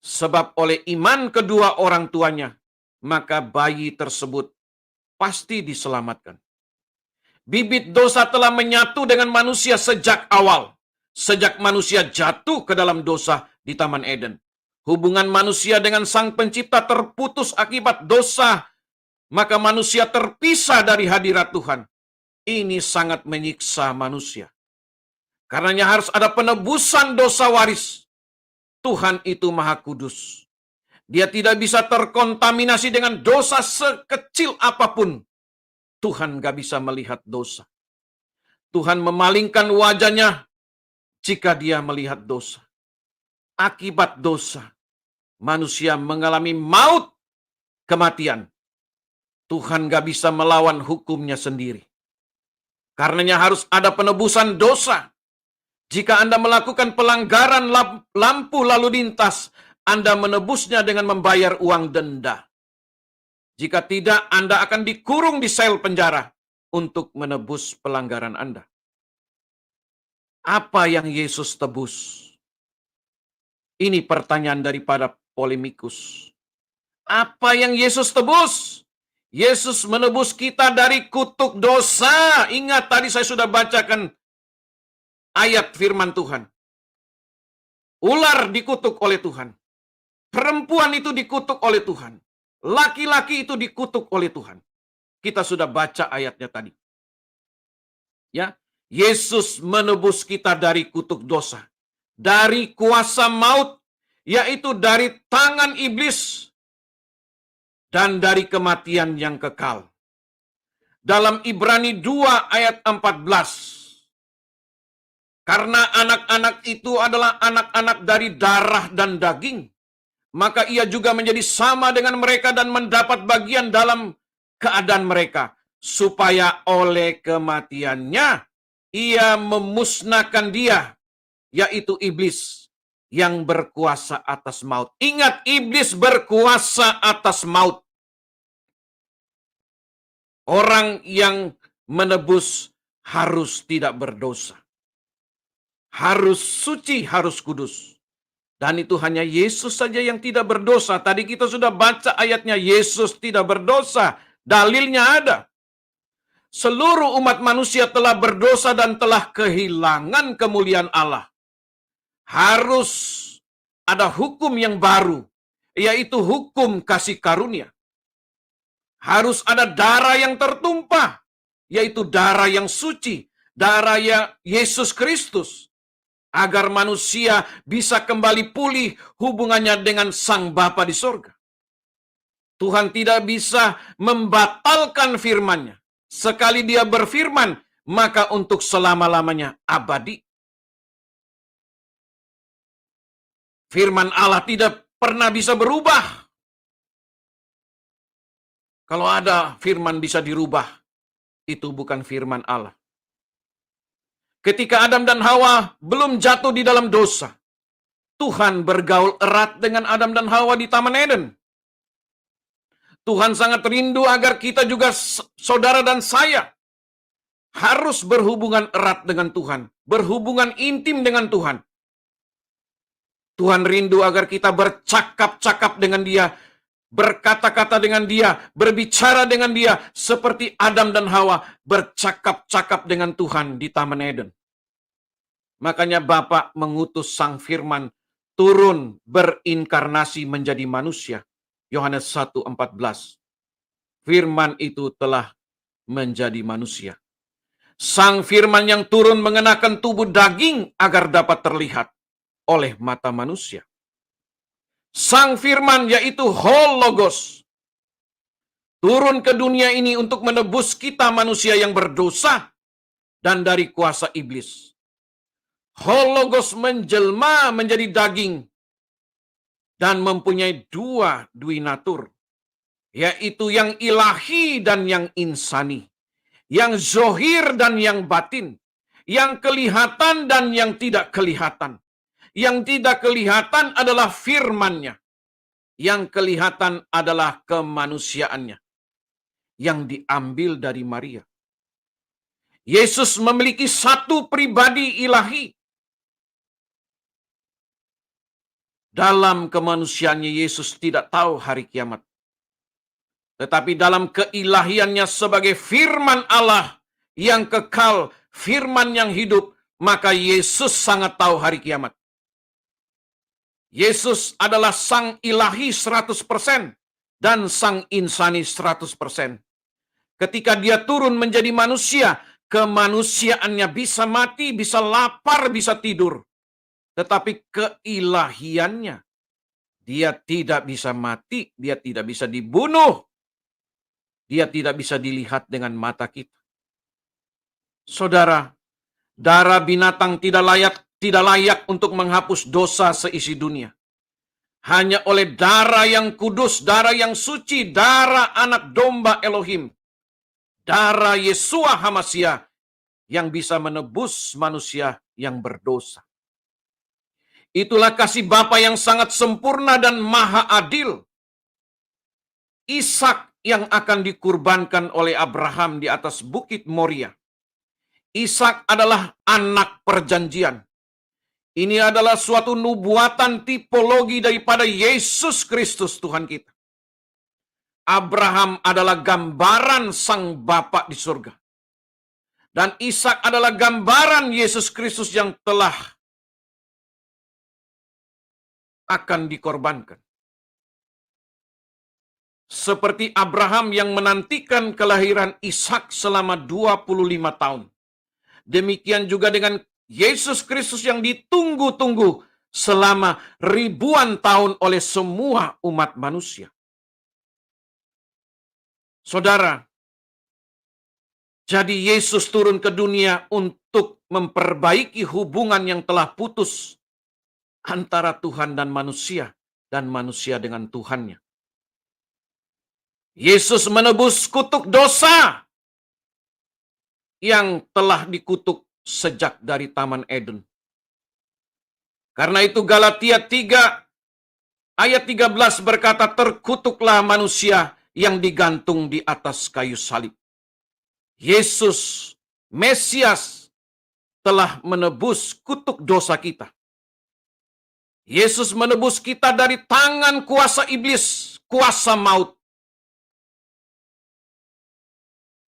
Sebab oleh iman kedua orang tuanya, maka bayi tersebut pasti diselamatkan. Bibit dosa telah menyatu dengan manusia sejak awal. Sejak manusia jatuh ke dalam dosa di Taman Eden. Hubungan manusia dengan Sang Pencipta terputus akibat dosa. Maka manusia terpisah dari hadirat Tuhan. Ini sangat menyiksa manusia. Karenanya harus ada penebusan dosa waris. Tuhan itu Maha Kudus. Dia tidak bisa terkontaminasi dengan dosa sekecil apapun. Tuhan gak bisa melihat dosa. Tuhan memalingkan wajahnya jika dia melihat dosa. Akibat dosa, manusia mengalami maut, kematian. Tuhan gak bisa melawan hukumnya sendiri. Karenanya harus ada penebusan dosa. Jika Anda melakukan pelanggaran lampu lalu lintas, Anda menebusnya dengan membayar uang denda. Jika tidak, Anda akan dikurung di sel penjara untuk menebus pelanggaran Anda. Apa yang Yesus tebus? Ini pertanyaan daripada polemikus. Apa yang Yesus tebus? Yesus menebus kita dari kutuk dosa. Ingat tadi saya sudah bacakan ayat firman Tuhan. Ular dikutuk oleh Tuhan. Perempuan itu dikutuk oleh Tuhan. Laki-laki itu dikutuk oleh Tuhan. Kita sudah baca ayatnya tadi. Ya, Yesus menebus kita dari kutuk dosa, dari kuasa maut, yaitu dari tangan iblis, dan dari kematian yang kekal. Dalam Ibrani 2 ayat 14, karena anak-anak itu adalah anak-anak dari darah dan daging, maka ia juga menjadi sama dengan mereka dan mendapat bagian dalam keadaan mereka, supaya oleh kematiannya ia memusnahkan dia, yaitu iblis yang berkuasa atas maut. Ingat, iblis berkuasa atas maut. Orang yang menebus harus tidak berdosa, harus suci, harus kudus. Dan itu hanya Yesus saja yang tidak berdosa. Tadi kita sudah baca ayatnya, Yesus tidak berdosa. Dalilnya ada. Seluruh umat manusia telah berdosa dan telah kehilangan kemuliaan Allah. Harus ada hukum yang baru, yaitu hukum kasih karunia. Harus ada darah yang tertumpah, yaitu darah yang suci, darah Yesus Kristus. Agar manusia bisa kembali pulih hubungannya dengan Sang Bapa di sorga. Tuhan tidak bisa membatalkan firman-Nya. Sekali Dia berfirman, maka untuk selama-lamanya abadi. Firman Allah tidak pernah bisa berubah. Kalau ada firman bisa dirubah, itu bukan firman Allah. Ketika Adam dan Hawa belum jatuh di dalam dosa, Tuhan bergaul erat dengan Adam dan Hawa di Taman Eden. Tuhan sangat rindu agar kita juga, saudara dan saya, harus berhubungan erat dengan Tuhan, berhubungan intim dengan Tuhan. Tuhan rindu agar kita bercakap-cakap dengan Dia, berkata-kata dengan Dia, berbicara dengan Dia, seperti Adam dan Hawa bercakap-cakap dengan Tuhan di Taman Eden. Makanya Bapa mengutus Sang Firman turun berinkarnasi menjadi manusia. Yohanes 1:14. Firman itu telah menjadi manusia. Sang Firman yang turun mengenakan tubuh daging agar dapat terlihat oleh mata manusia. Sang Firman yaitu Hologos turun ke dunia ini untuk menebus kita manusia yang berdosa dan dari kuasa iblis. Hologos menjelma menjadi daging dan mempunyai dua natur, yaitu yang ilahi dan yang insani, yang zohir dan yang batin, yang kelihatan dan yang tidak kelihatan. Yang tidak kelihatan adalah firman-Nya, yang kelihatan adalah kemanusiaannya, yang diambil dari Maria. Yesus memiliki satu pribadi ilahi. Dalam kemanusiaannya Yesus tidak tahu hari kiamat. Tetapi dalam keilahiannya sebagai firman Allah yang kekal, firman yang hidup, maka Yesus sangat tahu hari kiamat. Yesus adalah sang ilahi 100% dan sang insani 100%. Ketika Dia turun menjadi manusia, kemanusiaannya bisa mati, bisa lapar, bisa tidur. Tetapi keilahiannya, Dia tidak bisa mati, Dia tidak bisa dibunuh, Dia tidak bisa dilihat dengan mata kita. Saudara, darah binatang tidak layak untuk menghapus dosa seisi dunia. Hanya oleh darah yang kudus, darah yang suci, darah anak domba Elohim, darah Yesua HaMasiah yang bisa menebus manusia yang berdosa. Itulah kasih Bapa yang sangat sempurna dan maha adil. Ishak yang akan dikurbankan oleh Abraham di atas bukit Moria. Ishak adalah anak perjanjian. Ini adalah suatu nubuatan tipologi daripada Yesus Kristus Tuhan kita. Abraham adalah gambaran Sang Bapa di surga. Dan Ishak adalah gambaran Yesus Kristus yang telah akan dikorbankan. Seperti Abraham yang menantikan kelahiran Ishak selama 25 tahun. Demikian juga dengan Yesus Kristus yang ditunggu-tunggu selama ribuan tahun oleh semua umat manusia. Saudara, jadi Yesus turun ke dunia untuk memperbaiki hubungan yang telah putus antara Tuhan dan manusia dengan Tuhannya. Yesus menebus kutuk dosa yang telah dikutuk sejak dari Taman Eden. Karena itu Galatia 3 ayat 13 berkata, terkutuklah manusia yang digantung di atas kayu salib. Yesus, Mesias, telah menebus kutuk dosa kita. Yesus menebus kita dari tangan kuasa iblis, kuasa maut.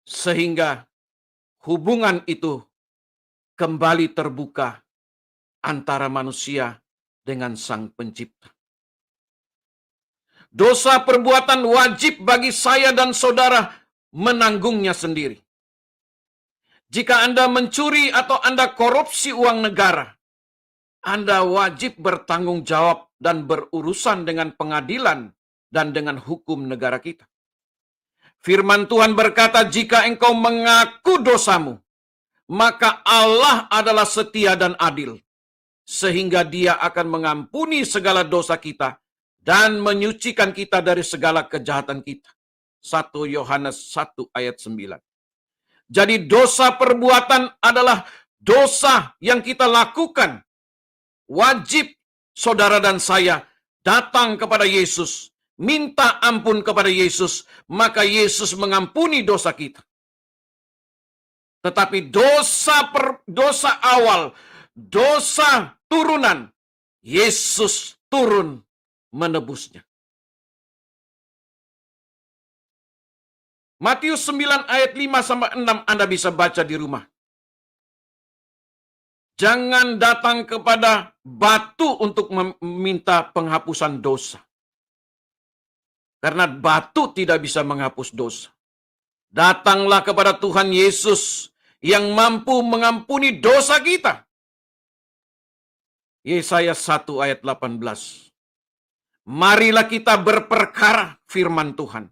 Sehingga hubungan itu kembali terbuka antara manusia dengan Sang Pencipta. Dosa perbuatan wajib bagi saya dan saudara menanggungnya sendiri. Jika Anda mencuri atau Anda korupsi uang negara, Anda wajib bertanggung jawab dan berurusan dengan pengadilan dan dengan hukum negara kita. Firman Tuhan berkata, jika engkau mengaku dosamu, maka Allah adalah setia dan adil, sehingga Dia akan mengampuni segala dosa kita dan menyucikan kita dari segala kejahatan kita. 1 Yohanes 1 ayat 9. Jadi dosa perbuatan adalah dosa yang kita lakukan. Wajib saudara dan saya datang kepada Yesus, minta ampun kepada Yesus, maka Yesus mengampuni dosa kita. Tetapi dosa awal, dosa turunan, Yesus turun menebusnya. Matius 9 ayat 5-6 Anda bisa baca di rumah. Jangan datang kepada batu untuk meminta penghapusan dosa. Karena batu tidak bisa menghapus dosa. Datanglah kepada Tuhan Yesus yang mampu mengampuni dosa kita. Yesaya 1 ayat 18. Marilah kita berperkara firman Tuhan.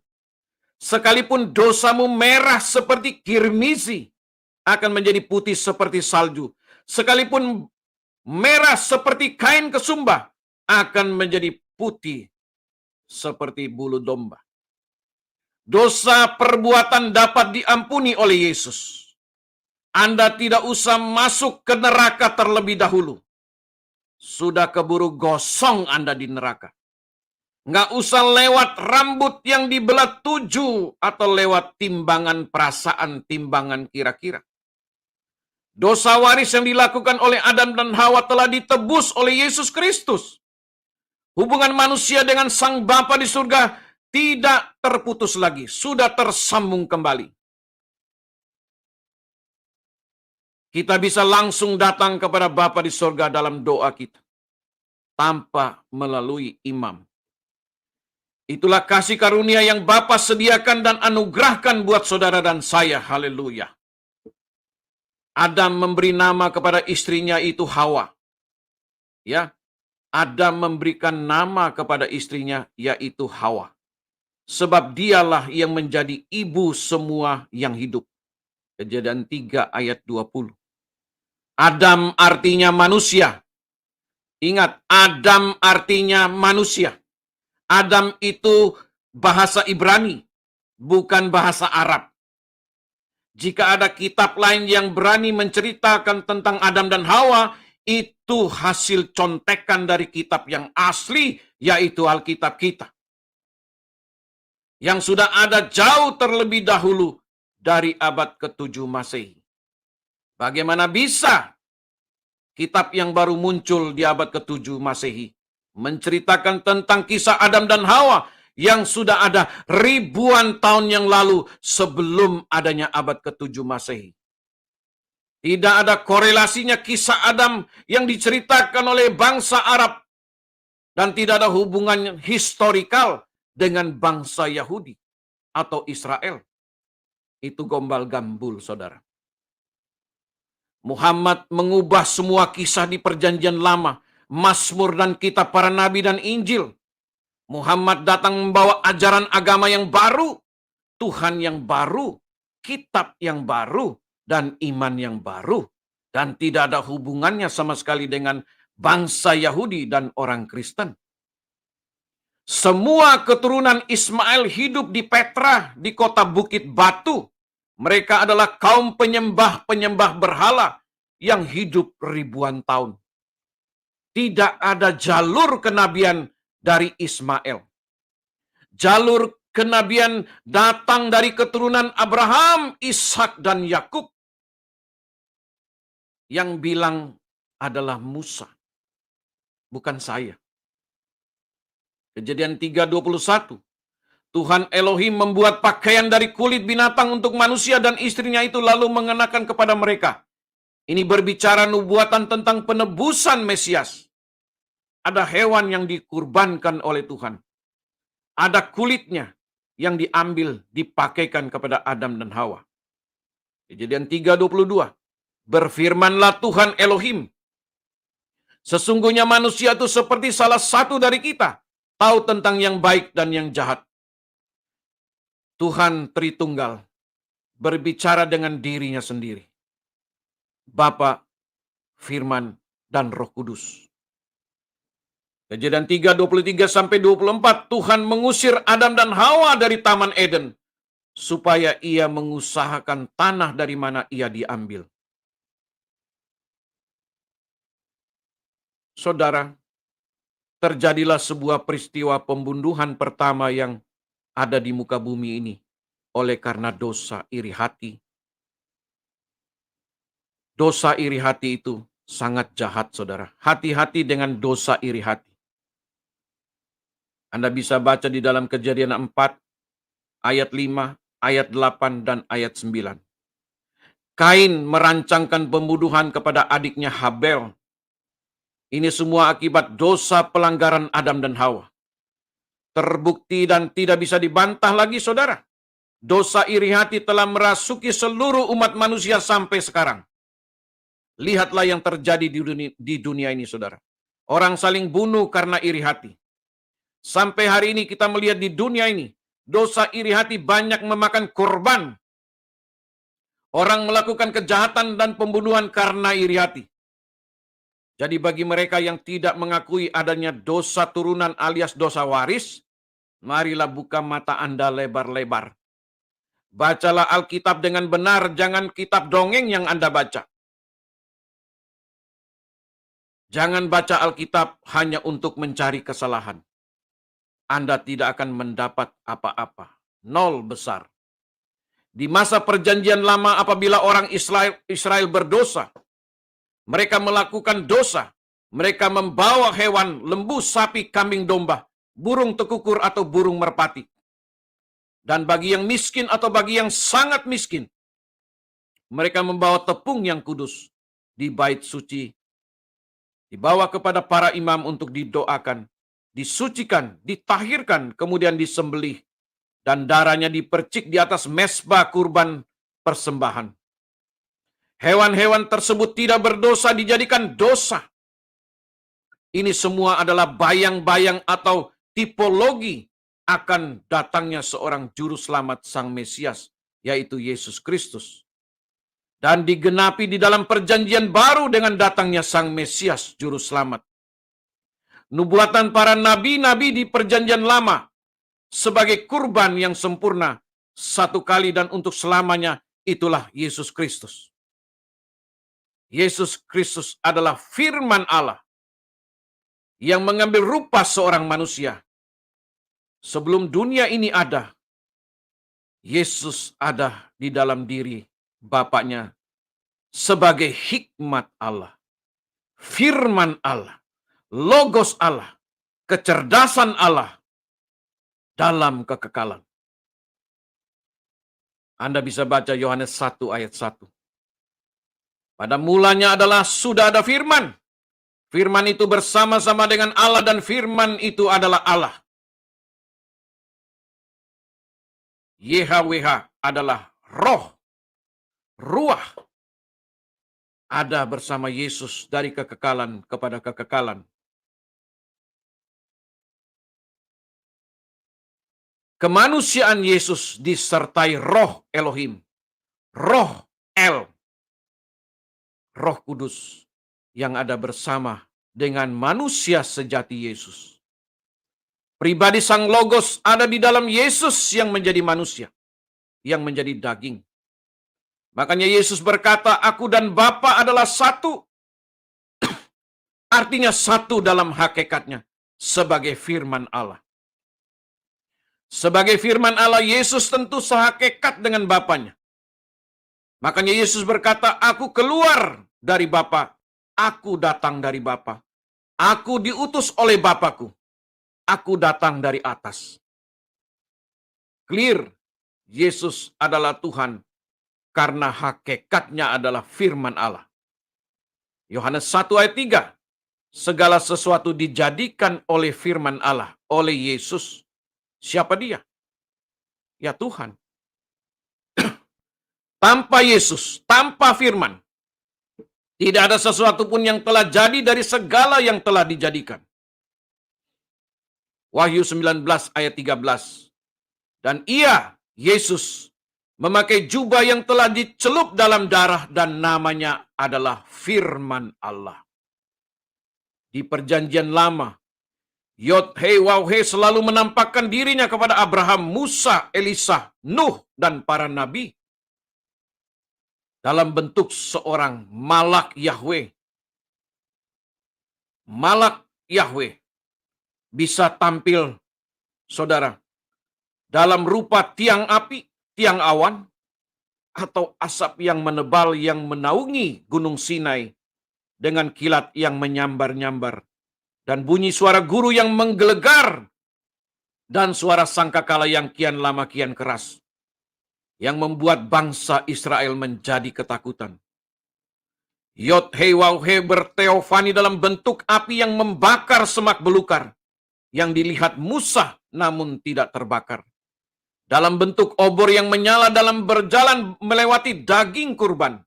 Sekalipun dosamu merah seperti kirmizi, akan menjadi putih seperti salju. Sekalipun merah seperti kain kesumba, akan menjadi putih seperti bulu domba. Dosa perbuatan dapat diampuni oleh Yesus. Anda tidak usah masuk ke neraka terlebih dahulu. Sudah keburu gosong Anda di neraka. Nggak usah lewat rambut yang dibelah 7 atau lewat timbangan perasaan, timbangan kira-kira. Dosa waris yang dilakukan oleh Adam dan Hawa telah ditebus oleh Yesus Kristus. Hubungan manusia dengan Sang Bapa di surga tidak terputus lagi, sudah tersambung kembali. Kita bisa langsung datang kepada Bapa di surga dalam doa kita, tanpa melalui imam. Itulah kasih karunia yang Bapa sediakan dan anugerahkan buat saudara dan saya. Haleluya. Adam memberi nama kepada istrinya itu Hawa. Ya, Adam memberikan nama kepada istrinya yaitu Hawa. Sebab dialah yang menjadi ibu semua yang hidup. Kejadian 3 ayat 20. Adam artinya manusia. Ingat, Adam artinya manusia. Adam itu bahasa Ibrani, bukan bahasa Arab. Jika ada kitab lain yang berani menceritakan tentang Adam dan Hawa, itu hasil contekan dari kitab yang asli, yaitu Alkitab kita. Yang sudah ada jauh terlebih dahulu dari abad ke-7 Masehi. Bagaimana bisa kitab yang baru muncul di abad ke-7 Masehi menceritakan tentang kisah Adam dan Hawa yang sudah ada ribuan tahun yang lalu sebelum adanya abad ke-7 Masehi. Tidak ada korelasinya kisah Adam yang diceritakan oleh bangsa Arab dan tidak ada hubungan historikal dengan bangsa Yahudi atau Israel. Itu gombal gambul, saudara. Muhammad mengubah semua kisah di perjanjian lama, Mazmur dan kitab para nabi dan Injil. Muhammad datang membawa ajaran agama yang baru, Tuhan yang baru, kitab yang baru, dan iman yang baru. Dan tidak ada hubungannya sama sekali dengan bangsa Yahudi dan orang Kristen. Semua keturunan Ismail hidup di Petra, di kota Bukit Batu. Mereka adalah kaum penyembah-penyembah berhala yang hidup ribuan tahun. Tidak ada jalur kenabian dari Ismail. Jalur kenabian datang dari keturunan Abraham, Ishak, dan Yakub. Yang bilang adalah Musa, bukan saya. Kejadian 3:21. Tuhan Elohim membuat pakaian dari kulit binatang untuk manusia dan istrinya itu lalu mengenakan kepada mereka. Ini berbicara nubuatan tentang penebusan Mesias. Ada hewan yang dikurbankan oleh Tuhan. Ada kulitnya yang diambil, dipakaikan kepada Adam dan Hawa. Kejadian 3:22. Berfirmanlah Tuhan Elohim, sesungguhnya manusia itu seperti salah satu dari kita, tahu tentang yang baik dan yang jahat. Tuhan Tritunggal berbicara dengan dirinya sendiri. Bapa, Firman, dan Roh Kudus. Kejadian 3:23-24, Tuhan mengusir Adam dan Hawa dari Taman Eden, supaya ia mengusahakan tanah dari mana ia diambil. Saudara, terjadilah sebuah peristiwa pembunuhan pertama yang ada di muka bumi ini oleh karena dosa iri hati. Dosa iri hati itu sangat jahat, saudara. Hati-hati dengan dosa iri hati. Anda bisa baca di dalam Kejadian 4, ayat 5, ayat 8, dan ayat 9. Kain merancangkan pembunuhan kepada adiknya Habel. Ini semua akibat dosa pelanggaran Adam dan Hawa. Terbukti dan tidak bisa dibantah lagi, saudara. Dosa iri hati telah merasuki seluruh umat manusia sampai sekarang. Lihatlah yang terjadi di dunia ini, saudara. Orang saling bunuh karena iri hati. Sampai hari ini kita melihat di dunia ini, dosa iri hati banyak memakan korban. Orang melakukan kejahatan dan pembunuhan karena iri hati. Jadi bagi mereka yang tidak mengakui adanya dosa turunan alias dosa waris, marilah buka mata Anda lebar-lebar. Bacalah Alkitab dengan benar, jangan kitab dongeng yang Anda baca. Jangan baca Alkitab hanya untuk mencari kesalahan. Anda tidak akan mendapat apa-apa. Nol besar. Di masa perjanjian lama apabila orang Israel berdosa, mereka melakukan dosa, mereka membawa hewan, lembu, sapi, kambing, domba, burung tekukur atau burung merpati. Dan bagi yang miskin atau bagi yang sangat miskin, mereka membawa tepung yang kudus di bait suci, dibawa kepada para imam untuk didoakan, disucikan, ditahirkan, kemudian disembelih, dan darahnya dipercik di atas mezbah kurban persembahan. Hewan-hewan tersebut tidak berdosa dijadikan dosa. Ini semua adalah bayang-bayang atau tipologi akan datangnya seorang juru selamat Sang Mesias, yaitu Yesus Kristus. Dan digenapi di dalam perjanjian baru dengan datangnya Sang Mesias, juru selamat. Nubuatan para nabi-nabi di perjanjian lama sebagai kurban yang sempurna satu kali dan untuk selamanya, itulah Yesus Kristus. Yesus Kristus adalah firman Allah yang mengambil rupa seorang manusia. Sebelum dunia ini ada, Yesus ada di dalam diri Bapaknya sebagai hikmat Allah, firman Allah, logos Allah, kecerdasan Allah dalam kekekalan. Anda bisa baca Yohanes 1 ayat 1. Pada mulanya adalah sudah ada firman. Firman itu bersama-sama dengan Allah dan firman itu adalah Allah. YHWH adalah roh, ruah. Ada bersama Yesus dari kekekalan kepada kekekalan. Kemanusiaan Yesus disertai roh Elohim, roh El, Roh Kudus yang ada bersama dengan manusia sejati Yesus. Pribadi Sang Logos ada di dalam Yesus yang menjadi manusia, yang menjadi daging. Makanya Yesus berkata, aku dan Bapa adalah satu. Artinya satu dalam hakikatnya sebagai firman Allah. Sebagai firman Allah, Yesus tentu sehakikat dengan Bapanya. Makanya Yesus berkata, aku keluar dari Bapa, aku datang dari Bapa. Aku diutus oleh Bapakku. Aku datang dari atas. Clear, Yesus adalah Tuhan karena hakikatnya adalah firman Allah. Yohanes 1 ayat 3. Segala sesuatu dijadikan oleh firman Allah, oleh Yesus. Siapa dia? Ya Tuhan. Tanpa Yesus, tanpa firman, tidak ada sesuatu pun yang telah jadi dari segala yang telah dijadikan. Wahyu 19 ayat 13. Dan ia, Yesus, memakai jubah yang telah dicelup dalam darah dan namanya adalah firman Allah. Di perjanjian lama, Yod-Heh-Waw-Heh selalu menampakkan dirinya kepada Abraham, Musa, Elisa, Nuh, dan para nabi dalam bentuk seorang malak Yahweh. Malak Yahweh bisa tampil, saudara, dalam rupa tiang api, tiang awan, atau asap yang menebal yang menaungi Gunung Sinai dengan kilat yang menyambar-nyambar, dan bunyi suara guru yang menggelegar, dan suara sangkakala yang kian lama kian keras, yang membuat bangsa Israel menjadi ketakutan. Yod-Heh-Waw-Heh berteofani dalam bentuk api yang membakar semak belukar, yang dilihat Musa namun tidak terbakar. Dalam bentuk obor yang menyala dalam berjalan melewati daging kurban.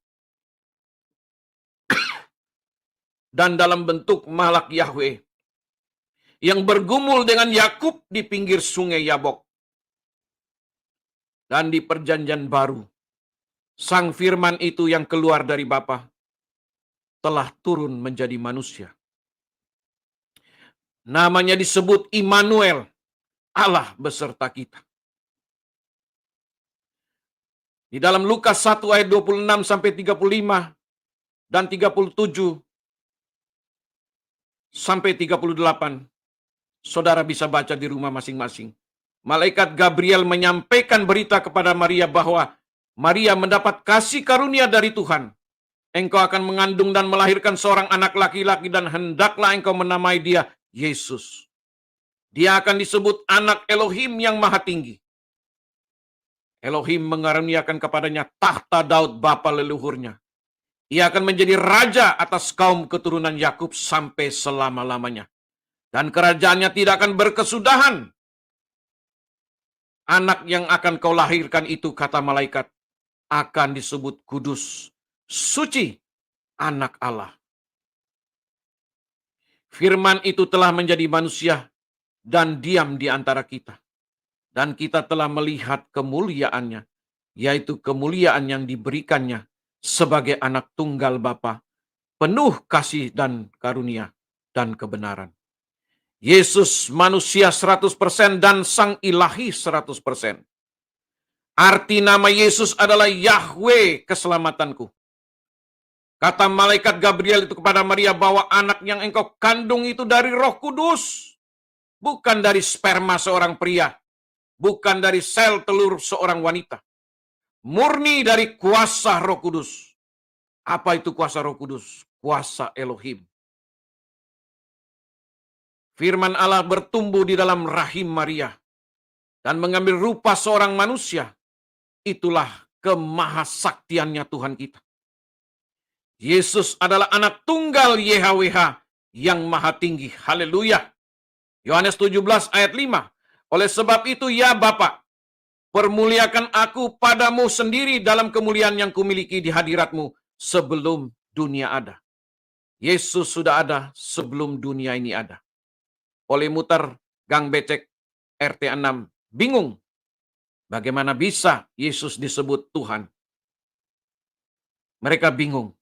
Dan dalam bentuk malak Yahweh yang bergumul dengan Yakub di pinggir sungai Yabok. Dan di perjanjian baru, Sang Firman itu yang keluar dari Bapa telah turun menjadi manusia. Namanya disebut Immanuel, Allah beserta kita. Di dalam Lukas 1 ayat 26 sampai 35 dan 37 sampai 38, saudara bisa baca di rumah masing-masing. Malaikat Gabriel menyampaikan berita kepada Maria bahwa Maria mendapat kasih karunia dari Tuhan. Engkau akan mengandung dan melahirkan seorang anak laki-laki dan hendaklah engkau menamai dia Yesus. Dia akan disebut anak Elohim yang maha tinggi. Elohim mengaruniakan kepadanya tahta Daud bapa leluhurnya. Ia akan menjadi raja atas kaum keturunan Yakub sampai selama-lamanya. Dan kerajaannya tidak akan berkesudahan. Anak yang akan kau lahirkan itu, kata malaikat, akan disebut kudus, suci, anak Allah. Firman itu telah menjadi manusia dan diam di antara kita. Dan kita telah melihat kemuliaannya, yaitu kemuliaan yang diberikannya sebagai anak tunggal Bapa, penuh kasih dan karunia dan kebenaran. Yesus manusia 100% dan Sang Ilahi 100%. Arti nama Yesus adalah Yahweh keselamatanku. Kata malaikat Gabriel itu kepada Maria bahwa anak yang engkau kandung itu dari Roh Kudus, bukan dari sperma seorang pria, bukan dari sel telur seorang wanita. Murni dari kuasa Roh Kudus. Apa itu kuasa Roh Kudus? Kuasa Elohim. Firman Allah bertumbuh di dalam rahim Maria dan mengambil rupa seorang manusia. Itulah kemahasaktiannya Tuhan kita. Yesus adalah anak tunggal YHWH yang maha tinggi. Haleluya. Yohanes 17 ayat 5. Oleh sebab itu ya Bapa, permuliakan aku padamu sendiri dalam kemuliaan yang kumiliki di hadiratmu sebelum dunia ada. Yesus sudah ada sebelum dunia ini ada. Oleh muter Gang Becek RT 6 bingung bagaimana bisa Yesus disebut Tuhan. Mereka bingung.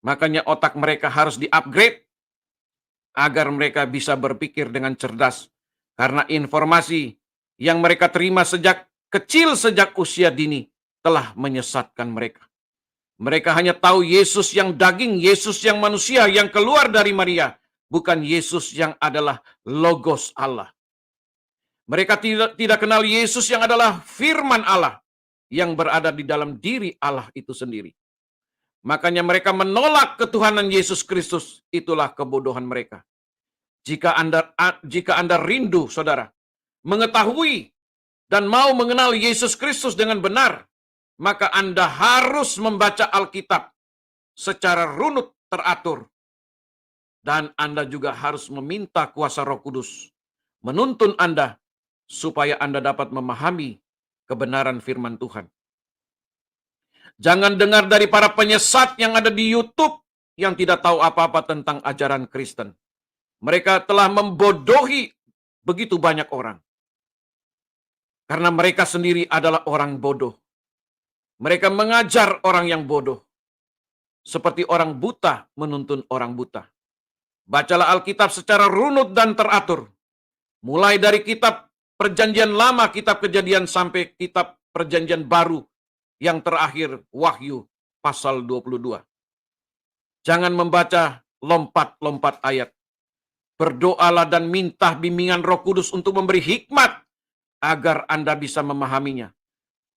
Makanya otak mereka harus di-upgrade agar mereka bisa berpikir dengan cerdas. Karena informasi yang mereka terima sejak kecil, sejak usia dini, telah menyesatkan mereka. Mereka hanya tahu Yesus yang daging, Yesus yang manusia, yang keluar dari Maria. Bukan Yesus yang adalah Logos Allah. Mereka tidak kenal Yesus yang adalah firman Allah, yang berada di dalam diri Allah itu sendiri. Makanya mereka menolak ketuhanan Yesus Kristus. Itulah kebodohan mereka. Jika Anda rindu, saudara, mengetahui dan mau mengenal Yesus Kristus dengan benar, maka Anda harus membaca Alkitab secara runut teratur. Dan Anda juga harus meminta kuasa Roh Kudus menuntun Anda supaya Anda dapat memahami kebenaran firman Tuhan. Jangan dengar dari para penyesat yang ada di YouTube yang tidak tahu apa-apa tentang ajaran Kristen. Mereka telah membodohi begitu banyak orang. Karena mereka sendiri adalah orang bodoh. Mereka mengajar orang yang bodoh. Seperti orang buta menuntun orang buta. Bacalah Alkitab secara runut dan teratur. Mulai dari kitab Perjanjian Lama, kitab Kejadian, sampai kitab Perjanjian Baru yang terakhir, Wahyu pasal 22. Jangan membaca lompat-lompat ayat. Berdoalah dan minta bimbingan Roh Kudus untuk memberi hikmat agar Anda bisa memahaminya.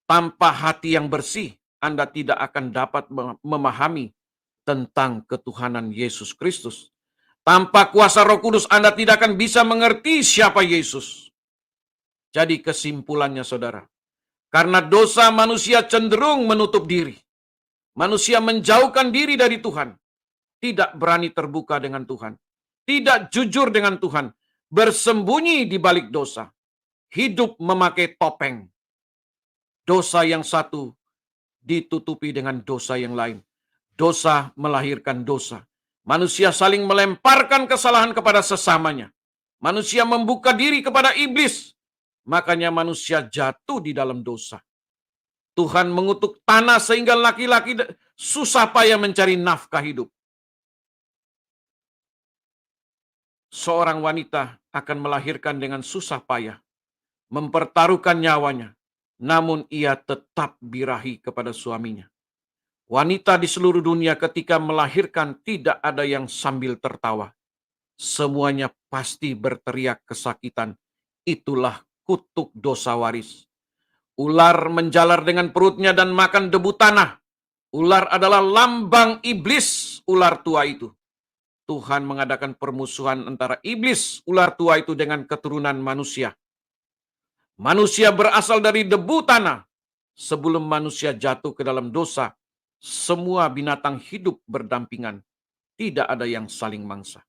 Tanpa hati yang bersih, Anda tidak akan dapat memahami tentang ketuhanan Yesus Kristus. Tanpa kuasa Roh Kudus, Anda tidak akan bisa mengerti siapa Yesus. Jadi kesimpulannya, saudara, karena dosa manusia cenderung menutup diri. Manusia menjauhkan diri dari Tuhan. Tidak berani terbuka dengan Tuhan. Tidak jujur dengan Tuhan. Bersembunyi di balik dosa. Hidup memakai topeng. Dosa yang satu ditutupi dengan dosa yang lain. Dosa melahirkan dosa. Manusia saling melemparkan kesalahan kepada sesamanya. Manusia membuka diri kepada iblis. Makanya manusia jatuh di dalam dosa. Tuhan mengutuk tanah sehingga laki-laki susah payah mencari nafkah hidup. Seorang wanita akan melahirkan dengan susah payah, mempertaruhkan nyawanya, namun ia tetap birahi kepada suaminya. Wanita di seluruh dunia ketika melahirkan tidak ada yang sambil tertawa. Semuanya pasti berteriak kesakitan. Itulah kutuk dosa waris. Ular menjalar dengan perutnya dan makan debu tanah. Ular adalah lambang iblis, ular tua itu. Tuhan mengadakan permusuhan antara iblis, ular tua itu, dengan keturunan manusia. Manusia berasal dari debu tanah. Sebelum manusia jatuh ke dalam dosa, semua binatang hidup berdampingan. Tidak ada yang saling mangsa.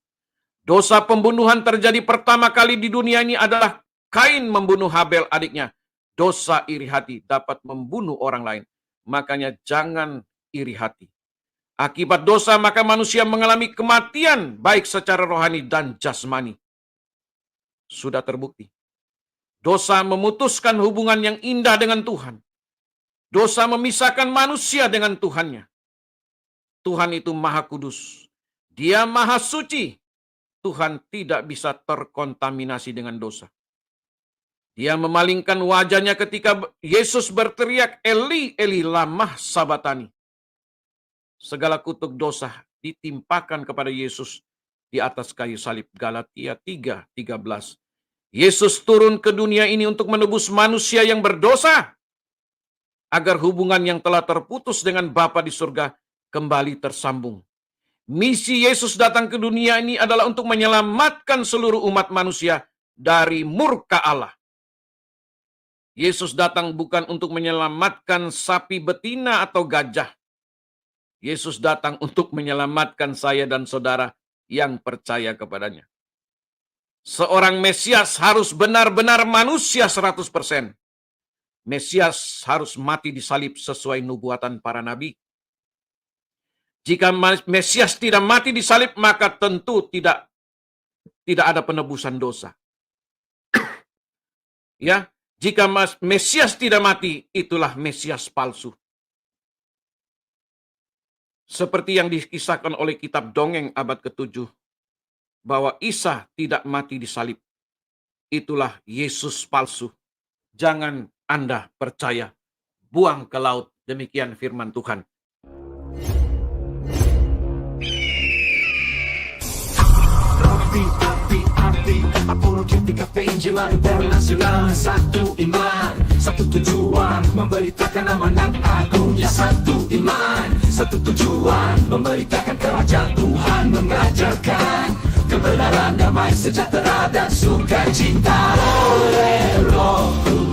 Dosa pembunuhan terjadi pertama kali di dunia ini adalah Kain membunuh Habel adiknya. Dosa iri hati dapat membunuh orang lain. Makanya jangan iri hati. Akibat dosa maka manusia mengalami kematian baik secara rohani dan jasmani. Sudah terbukti. Dosa memutuskan hubungan yang indah dengan Tuhan. Dosa memisahkan manusia dengan Tuhannya. Tuhan itu Maha Kudus. Dia Maha Suci. Tuhan tidak bisa terkontaminasi dengan dosa. Dia memalingkan wajahnya ketika Yesus berteriak, Eli, Eli, lama sabatani. Segala kutuk dosa ditimpakan kepada Yesus di atas kayu salib. Galatia 3:13. Yesus turun ke dunia ini untuk menebus manusia yang berdosa, agar hubungan yang telah terputus dengan Bapa di surga kembali tersambung. Misi Yesus datang ke dunia ini adalah untuk menyelamatkan seluruh umat manusia dari murka Allah. Yesus datang bukan untuk menyelamatkan sapi betina atau gajah. Yesus datang untuk menyelamatkan saya dan saudara yang percaya kepadanya. Seorang Mesias harus benar-benar manusia 100%. Mesias harus mati di salib sesuai nubuatan para nabi. Jika Mesias tidak mati di salib, maka tentu tidak ada penebusan dosa. Ya, jika Mesias tidak mati, itulah Mesias palsu. Seperti yang dikisahkan oleh kitab dongeng abad ke-7, bahwa Isa tidak mati di salib. Itulah Yesus palsu. Jangan Anda percaya. Buang ke laut. Demikian firman Tuhan. Api, apologetika Penjelan internasional. Satu iman, satu tujuan, memberitakan nama yang agung. Ya satu iman, satu tujuan, memberitakan kerajaan Tuhan, mengajarkan kebenaran, damai, sejahtera, dan sukacita oleh Roh Kudus.